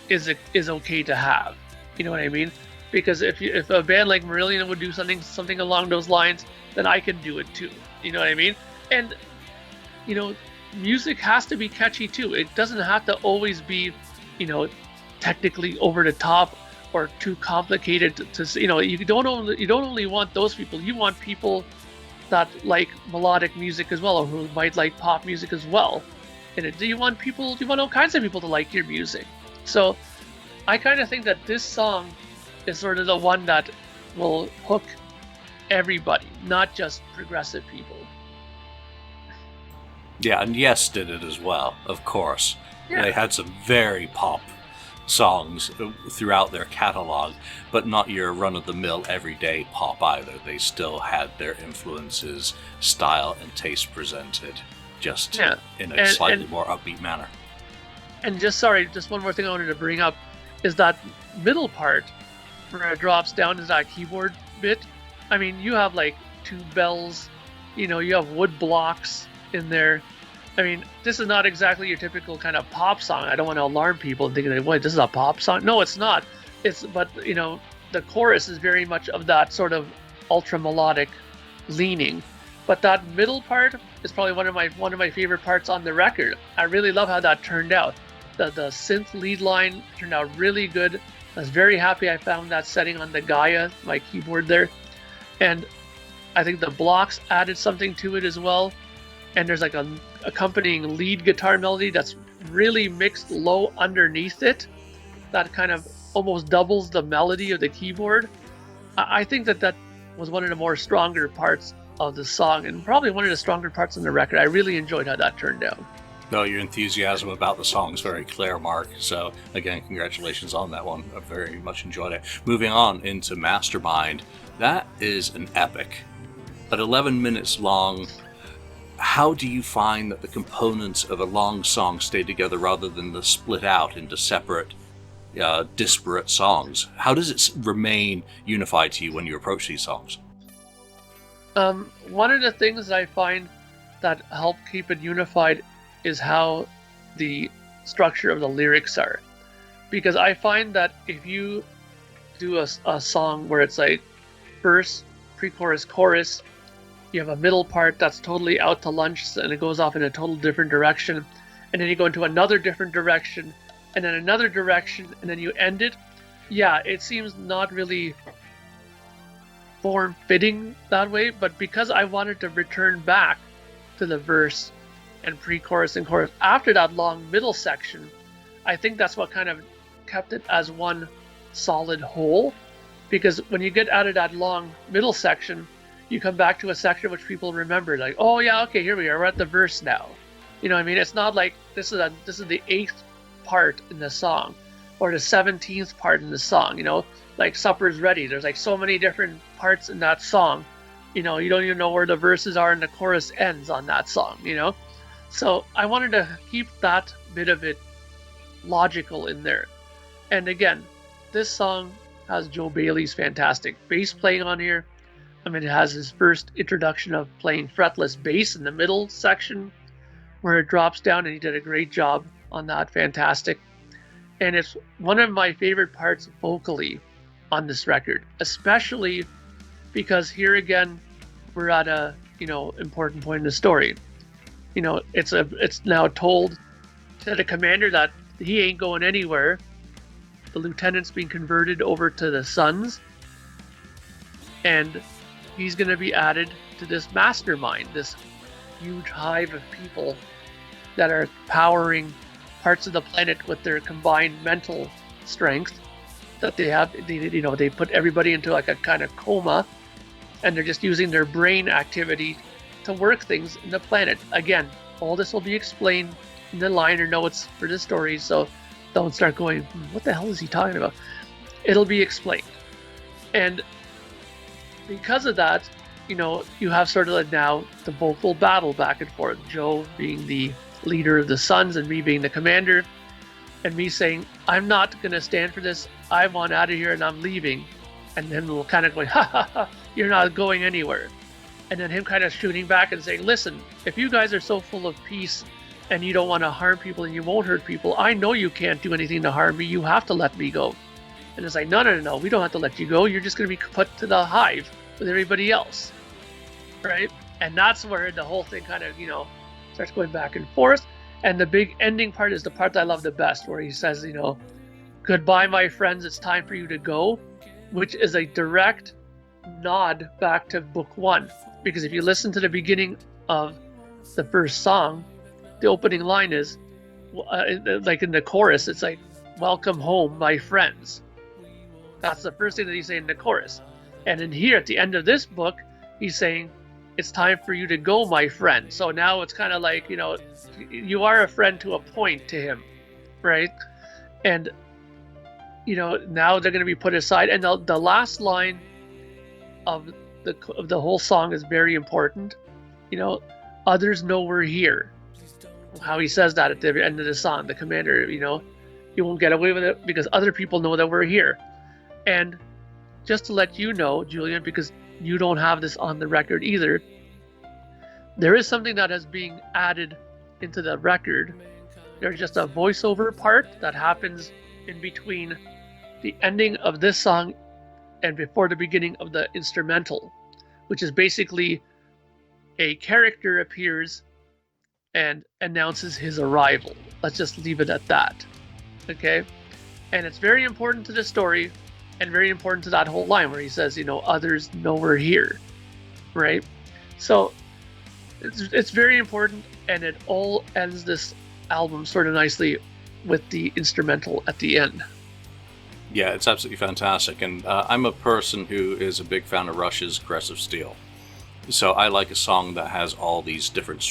is okay to have. You know what I mean? Because if a band like Marillion would do something along those lines, then I can do it too. You know what I mean? And music has to be catchy too. It doesn't have to always be, technically over the top or too complicated to you don't only want those people. You want people that like melodic music as well, or who might like pop music as well. And you want all kinds of people to like your music. So I kind of think that this song is sort of the one that will hook everybody, not just progressive people. Yeah, and Yes did it as well, of course. Yeah. They had some very pop songs throughout their catalog, but not your run-of-the-mill everyday pop either. They still had their influences, style, and taste presented, just in a slightly more upbeat manner. And just one more thing I wanted to bring up is that middle part where it drops down to that keyboard bit. I mean, you have like two bells, you have wood blocks in there. I mean, this is not exactly your typical kind of pop song. I don't want to alarm people and thinking, wait, this is a pop song? No, it's not. But the chorus is very much of that sort of ultra melodic leaning. But that middle part is probably one of my favorite parts on the record. I really love how that turned out. The synth lead line turned out really good. I was very happy I found that setting on the Gaia, my keyboard there. And I think the blocks added something to it as well. And there's like an accompanying lead guitar melody that's really mixed low underneath it. That kind of almost doubles the melody of the keyboard. I think that was one of the more stronger parts of the song, and probably one of the stronger parts on the record. I really enjoyed how that turned out. No, your enthusiasm about the song is very clear, Mark. So, again, congratulations on that one. I very much enjoyed it. Moving on into Mastermind. That is an epic. At 11 minutes long, how do you find that the components of a long song stay together rather than the split out into separate, disparate songs? How does it remain unified to you when you approach these songs? One of the things I find that help keep it unified is how the structure of the lyrics are. Because I find that if you do a song where it's like verse, pre-chorus, chorus, you have a middle part that's totally out to lunch and it goes off in a total different direction, and then you go into another different direction, and then another direction, and then you end it, it seems not really form-fitting that way. But because I wanted to return back to the verse and pre-chorus and chorus after that long middle section, I think that's what kind of kept it as one solid whole. Because when you get out of that long middle section, you come back to a section which people remember, like, oh yeah, okay, here we are, we're at the verse now. You know what I mean? It's not like this is the 8th part in the song, or the 17th part in the song, like Supper's Ready. There's like so many different parts in that song, you don't even know where the verses are and the chorus ends on that song, So I wanted to keep that bit of it logical in there. And again, this song has Joe Bailey's fantastic bass playing on here. I mean, it has his first introduction of playing fretless bass in the middle section where it drops down, and he did a great job on that. Fantastic. And it's one of my favorite parts vocally on this record, especially because here again, we're at a, important point in the story. It's now told to the commander that he ain't going anywhere. The lieutenant's being converted over to the Sons, and he's going to be added to this mastermind, this huge hive of people that are powering parts of the planet with their combined mental strength that they have. They put everybody into like a kind of coma, and they're just using their brain activity to work things in the planet. Again, all this will be explained in the liner notes for the story, so don't start going, what the hell is he talking about? It'll be explained. And because of that, you have sort of now the vocal battle back and forth. Joe being the leader of the Sons and me being the commander, and me saying, I'm not going to stand for this. I want out of here and I'm leaving. And then we'll kind of go, ha ha ha, you're not going anywhere. And then him kind of shooting back and saying, listen, if you guys are so full of peace and you don't want to harm people and you won't hurt people, I know you can't do anything to harm me. You have to let me go. And it's like, no, we don't have to let you go. You're just going to be put to the hive with everybody else, right? And that's where the whole thing kind of, starts going back and forth. And the big ending part is the part that I love the best, where he says, goodbye, my friends, it's time for you to go, which is a direct nod back to book 1. Because if you listen to the beginning of the first song, the opening line is, like in the chorus, it's like, welcome home, my friends. That's the first thing that he's saying in the chorus. And in here, at the end of this book, he's saying, it's time for you to go, my friend. So now it's kind of like, you are a friend to a point to him, right? And, now they're going to be put aside. And the last line of the whole song is very important. Others know we're here. How he says that at the end of the song, the commander, you won't get away with it because other people know that we're here. And just to let you know, Julian, because you don't have this on the record either, there is something that is being added into the record. There's just a voiceover part that happens in between the ending of this song and before the beginning of the instrumental, which is basically a character appears and announces his arrival. Let's just leave it at that. Okay? And it's very important to the story and very important to that whole line where he says, others know we're here. Right? So it's very important, and it all ends this album sort of nicely with the instrumental at the end. Yeah, it's absolutely fantastic. And I'm a person who is a big fan of Rush's Aggressive Steel. So I like a song that has all these different,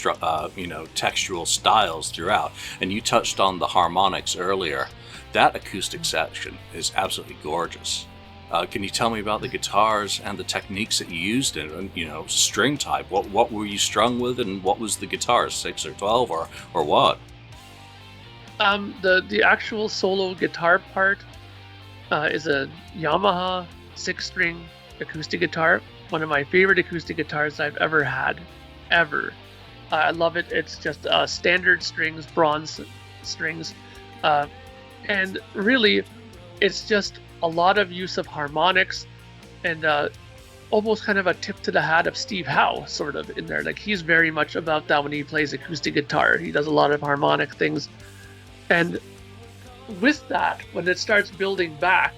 textual styles throughout. And you touched on the harmonics earlier. That acoustic section is absolutely gorgeous. Can you tell me about the guitars and the techniques that you used in, string type? What were you strung with, and what was the guitar, 6 or 12 or what? The actual solo guitar part is a Yamaha 6-string acoustic guitar. One of my favorite acoustic guitars I've ever had, ever. I love it. It's just standard strings, bronze strings, and really, it's just a lot of use of harmonics and almost kind of a tip to the hat of Steve Howe sort of in there. Like, he's very much about that when he plays acoustic guitar. He does a lot of harmonic things. And with that, when it starts building back,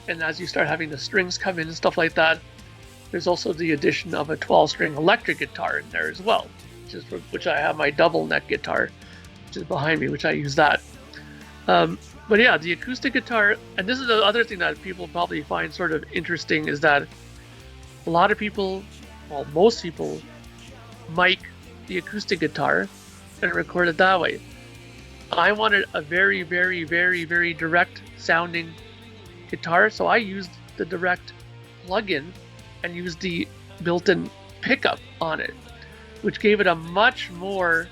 and as you start having the strings come in and stuff like that, there's also the addition of a 12-string electric guitar in there as well, which I have my double neck guitar, which is behind me, which I use that. But yeah, the acoustic guitar, and this is the other thing that people probably find sort of interesting, is that a lot of people, well, most people, mic the acoustic guitar and record it that way. I wanted a very, very, very, very direct sounding guitar, so I used the direct plug-in and used the built-in pickup on it, which gave it a much more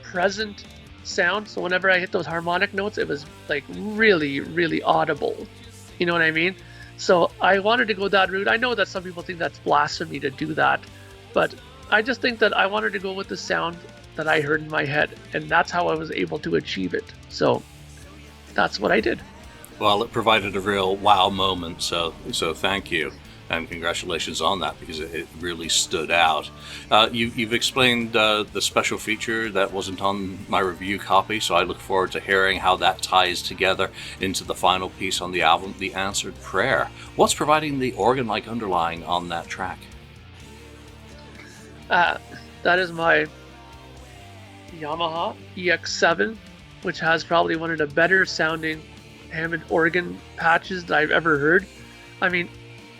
present sound. So whenever I hit those harmonic notes, it was like really, really audible. You know what I mean? So I wanted to go that route. I know that some people think that's blasphemy to do that, but I just think that I wanted to go with the sound that I heard in my head, and that's how I was able to achieve it. So that's what I did. Well, it provided a real wow moment, so thank you. And congratulations on that, because it really stood out. You've explained the special feature that wasn't on my review copy, so I look forward to hearing how that ties together into the final piece on the album, The Answered Prayer. What's providing the organ-like underlying on that track? That is my Yamaha EX7, which has probably one of the better sounding Hammond organ patches that I've ever heard. I mean,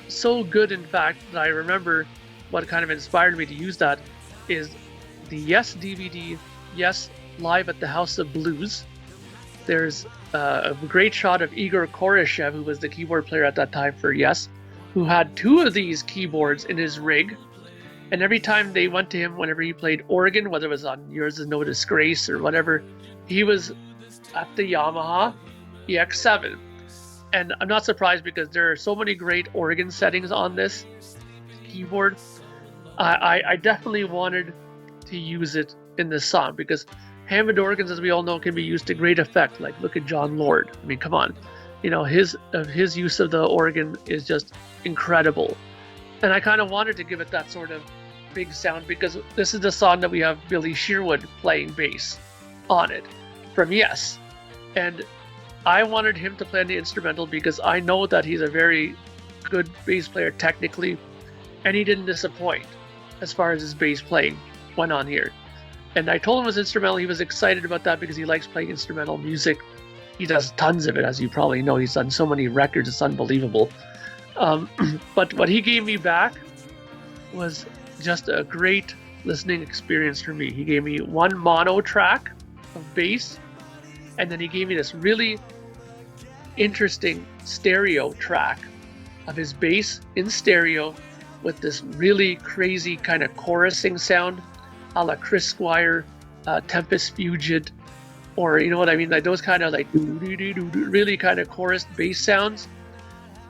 so good, in fact, that I remember what kind of inspired me to use that is the Yes DVD, Yes Live at the House of Blues. There's a great shot of Igor Koreshev, who was the keyboard player at that time for Yes, who had 2 of these keyboards in his rig. And every time they went to him, whenever he played organ, whether it was on Yours Is No Disgrace or whatever, he was at the Yamaha EX7. And I'm not surprised, because there are so many great organ settings on this keyboard. I definitely wanted to use it in this song, because Hammond organs, as we all know, can be used to great effect. Like, look at John Lord. I mean, come on. his use of the organ is just incredible. And I kind of wanted to give it that sort of big sound because this is the song that we have Billy Sherwood playing bass on it from Yes. And I wanted him to play on the instrumental because I know that he's a very good bass player technically, and he didn't disappoint as far as his bass playing went on here. And I told him it was instrumental. He was excited about that because he likes playing instrumental music. He does tons of it, as you probably know. He's done so many records, it's unbelievable. But what he gave me back was just a great listening experience for me. He gave me one mono track of bass, and then he gave me this really interesting stereo track of his bass in stereo with this really crazy kind of chorusing sound a la Chris Squire, Tempest Fugit, or you know what I mean, like those kind of like really kind of chorused bass sounds.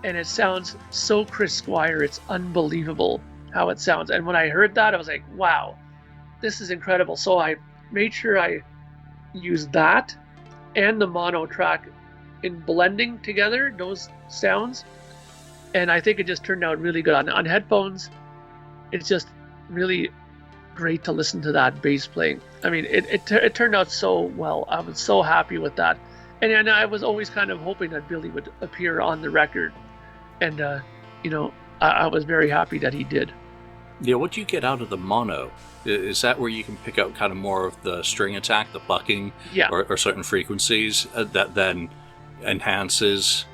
And it sounds so Chris Squire, it's unbelievable how it sounds. And when I heard that, I was like, wow, this is incredible. So I made sure I used that and the mono track in blending together those sounds. And I think it just turned out really good on headphones. It's just really great to listen to that bass playing. I mean, it turned out so well. I was so happy with that. And I was always kind of hoping that Billy would appear on the record. And, I was very happy that he did. Yeah, what do you get out of the mono? Is that where you can pick out kind of more of the string attack, the plucking, yeah, or certain frequencies that then enhances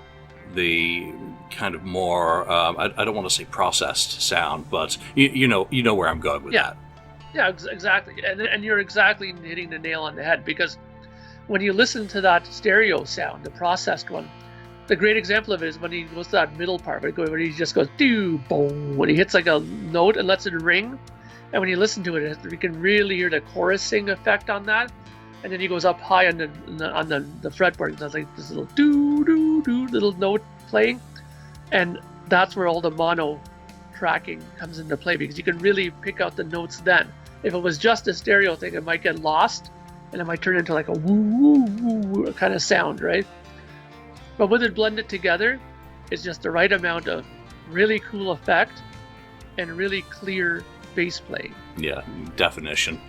the kind of more, I don't want to say processed sound, but you know where I'm going with that. Yeah, exactly. And you're exactly hitting the nail on the head, because when you listen to that stereo sound, the processed one, the great example of it is when he goes to that middle part, where he just goes do boom when he hits like a note and lets it ring, and when you listen to it, you can really hear the chorusing effect on that. And then he goes up high on the fretboard, and there's like this little do do do little note playing, and that's where all the mono tracking comes into play, because you can really pick out the notes then. If it was just a stereo thing, it might get lost, and it might turn into like a woo woo woo kind of sound, right? But with it blended together, it's just the right amount of really cool effect and really clear bass playing. Yeah, definition.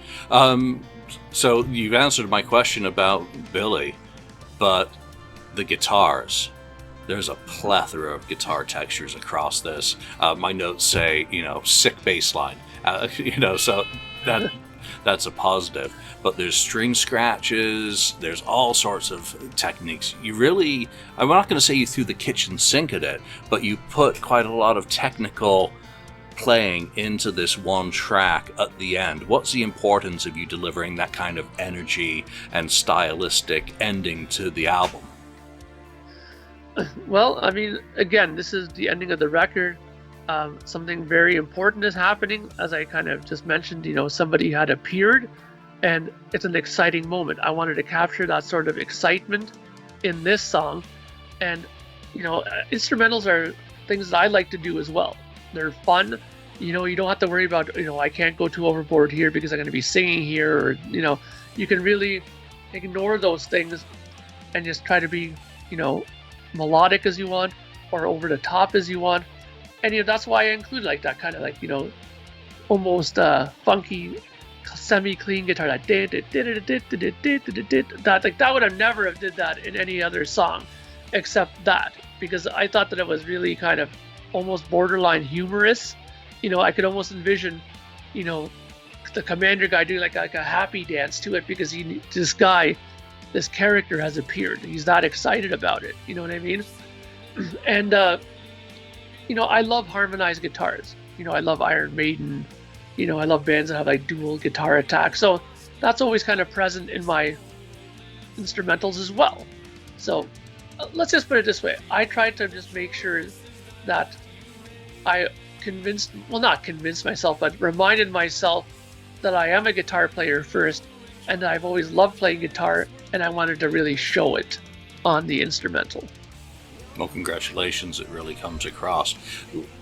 So you've answered my question about Billy, but the guitars. There's a plethora of guitar textures across this. My notes say, sick bass line. So that's a positive. But there's string scratches, there's all sorts of techniques. I'm not going to say you threw the kitchen sink at it, but you put quite a lot of technical playing into this one track at the end. What's the importance of you delivering that kind of energy and stylistic ending to the album? Well, I mean, again, this is the ending of the record. Something very important is happening. As I kind of just mentioned, somebody had appeared, and it's an exciting moment. I wanted to capture that sort of excitement in this song. And, instrumentals are things that I like to do as well. They're fun. You don't have to worry about, I can't go too overboard here because I'm going to be singing here, or, you can really ignore those things and just try to be, melodic as you want, or over the top as you want. And that's why I include like that kind of like, almost funky semi-clean guitar, that that would have never have did that in any other song except that, because I thought that it was really kind of almost borderline humorous. I could almost envision, the commander guy doing like a happy dance to it, because this character has appeared. He's that excited about it. You know what I mean? And, I love harmonized guitars. I love Iron Maiden. I love bands that have like dual guitar attack. So that's always kind of present in my instrumentals as well. So let's just put it this way. I tried to just make sure that I not convinced myself, but reminded myself that I am a guitar player first, and that I've always loved playing guitar, and I wanted to really show it on the instrumental. Well, congratulations, it really comes across.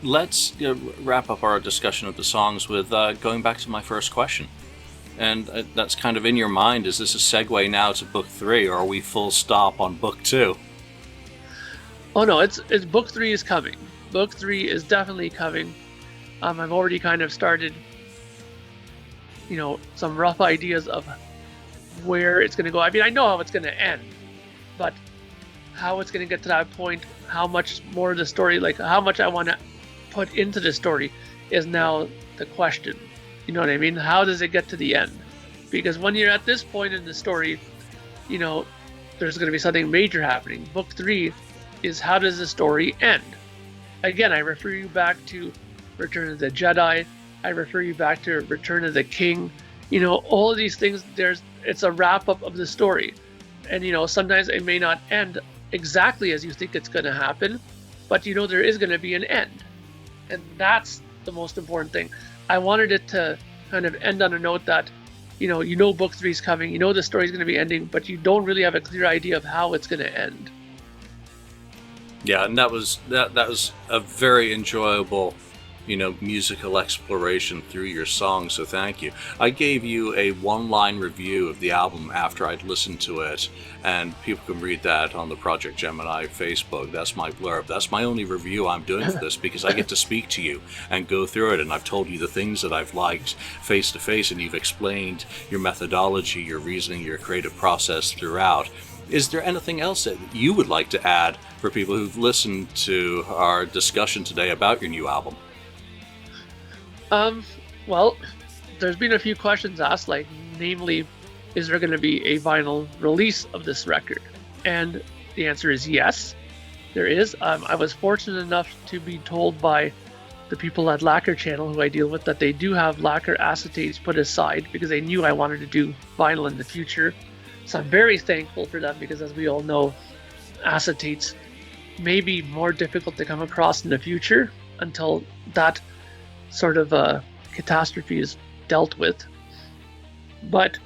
Let's wrap up our discussion of the songs with going back to my first question. And that's kind of in your mind. Is this a segue now to book 3, or are we full stop on book 2? Oh no, it's book 3 is coming. Book 3 is definitely coming. I've already kind of started, some rough ideas of where it's going to go. I mean, I know how it's going to end, but how it's going to get to that point, how much more of the story, like how much I want to put into the story is now the question. You know what I mean? How does it get to the end? Because when you're at this point in the story, there's going to be something major happening. Book 3 is how does the story end? Again, I refer you back to Return of the Jedi. I refer you back to Return of the King. All of these things, it's a wrap up of the story. And, sometimes it may not end exactly as you think it's going to happen, but there is going to be an end. And that's the most important thing. I wanted it to kind of end on a note that, book 3 is coming, the story's going to be ending, but you don't really have a clear idea of how it's going to end. Yeah, and that was a very enjoyable, musical exploration through your song, so thank you. I gave you a one-line review of the album after I'd listened to it, and people can read that on the Projekt Gemineye Facebook. That's my blurb. That's my only review I'm doing for this, because I get to speak to you and go through it, and I've told you the things that I've liked face to face, and you've explained your methodology, your reasoning, your creative process throughout. Is there anything else that you would like to add for people who've listened to our discussion today about your new album? Well, there's been a few questions asked, like, namely, is there going to be a vinyl release of this record? And the answer is yes, there is. I was fortunate enough to be told by the people at Lacquer Channel, who I deal with, that they do have lacquer acetates put aside because they knew I wanted to do vinyl in the future. So I'm very thankful for them, because as we all know, acetates may be more difficult to come across in the future until that sort of catastrophe is dealt with. But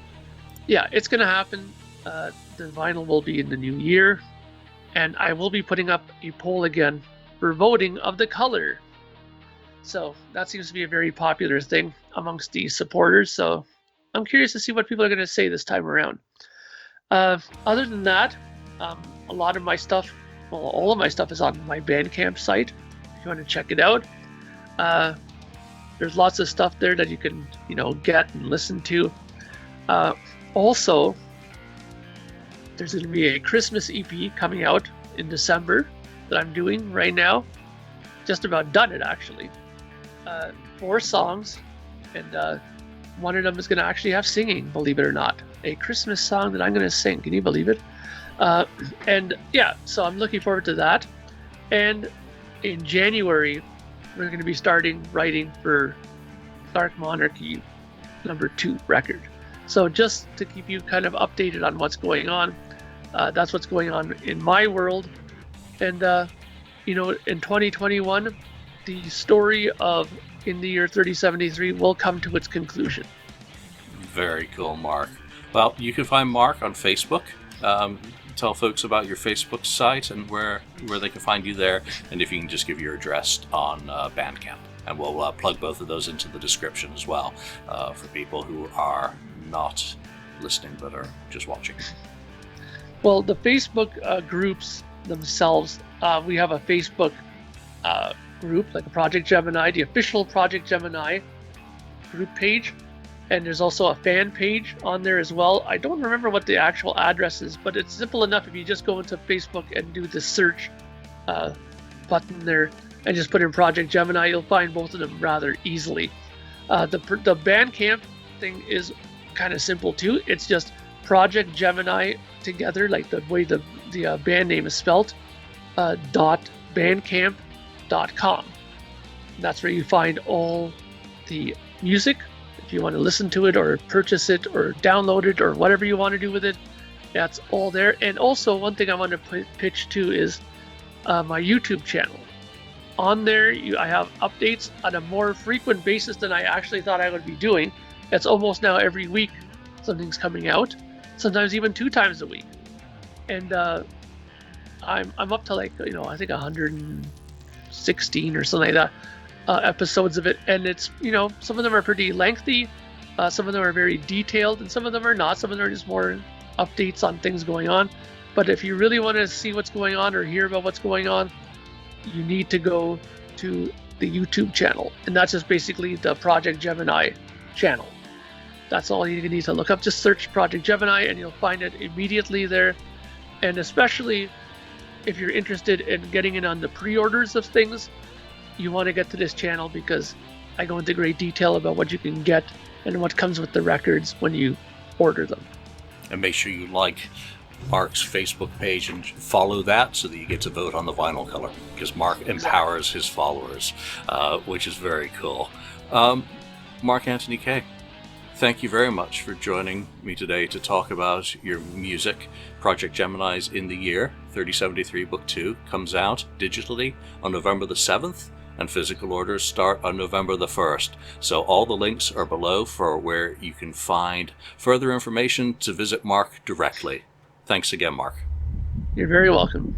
yeah, it's going to happen. The vinyl will be in the new year, and I will be putting up a poll again for voting of the color. So that seems to be a very popular thing amongst the supporters. So I'm curious to see what people are going to say this time around. Other than that, a lot of my stuff, well, all of my stuff is on my Bandcamp site. If you want to check it out, there's lots of stuff there that you can, get and listen to. Also, there's going to be a Christmas EP coming out in December that I'm doing right now. Just about done it, actually. 4 songs, and one of them is going to actually have singing, believe it or not. A Christmas song that I'm going to sing. Can you believe it? And yeah, so I'm looking forward to that. And in January, we're going to be starting writing for Dark Monarchy #2 record. So just to keep you kind of updated on what's going on, that's what's going on in my world. And, in 2021, the story of In the Year 3073 will come to its conclusion. Very cool, Mark. Well, you can find Mark on Facebook. Tell folks about your Facebook site and where they can find you there, and if you can just give your address on Bandcamp. And we'll plug both of those into the description as well for people who are not listening but are just watching. Well, the Facebook groups themselves, we have a Facebook group, like a Projekt Gemineye, the official Projekt Gemineye group page. And there's also a fan page on there as well. I don't remember what the actual address is, but it's simple enough. If you just go into Facebook and do the search button there and just put in Projekt Gemineye, you'll find both of them rather easily. The Bandcamp thing is kind of simple too. It's just Projekt Gemineye together, like the way the band name is spelled, .bandcamp.com. That's where you find all the music. If you want to listen to it or purchase it or download it or whatever you want to do with it, that's all there. And also, one thing I want to pitch to is my YouTube channel. On there, I have updates on a more frequent basis than I actually thought I would be doing. It's almost now every week something's coming out, sometimes even 2 times a week. And I'm up to, like, I think 116 or something like that. Episodes of it, and it's, some of them are pretty lengthy, some of them are very detailed, and some of them are not. Some of them are just more updates on things going on. But if you really want to see what's going on or hear about what's going on, you need to go to the YouTube channel. And that's just basically the Projekt Gemineye channel. That's all you need to look up. Just search Projekt Gemineye and you'll find it immediately there. And especially if you're interested in getting in on the pre-orders of things, you want to get to this channel because I go into great detail about what you can get and what comes with the records when you order them. And make sure you like Mark's Facebook page and follow that so that you get to vote on the vinyl color, because Mark empowers his followers, which is very cool. Mark Anthony Kay, thank you very much for joining me today to talk about your music. Projekt Geminiye's In the Year 3073 Book 2 comes out digitally on November the 7th, and physical orders start on November the 1st. So all the links are below for where you can find further information to visit Mark directly. Thanks again, Mark. You're very welcome.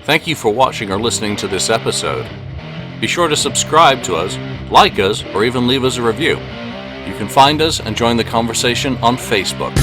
Thank you for watching or listening to this episode. Be sure to subscribe to us, like us, or even leave us a review. You can find us and join the conversation on Facebook.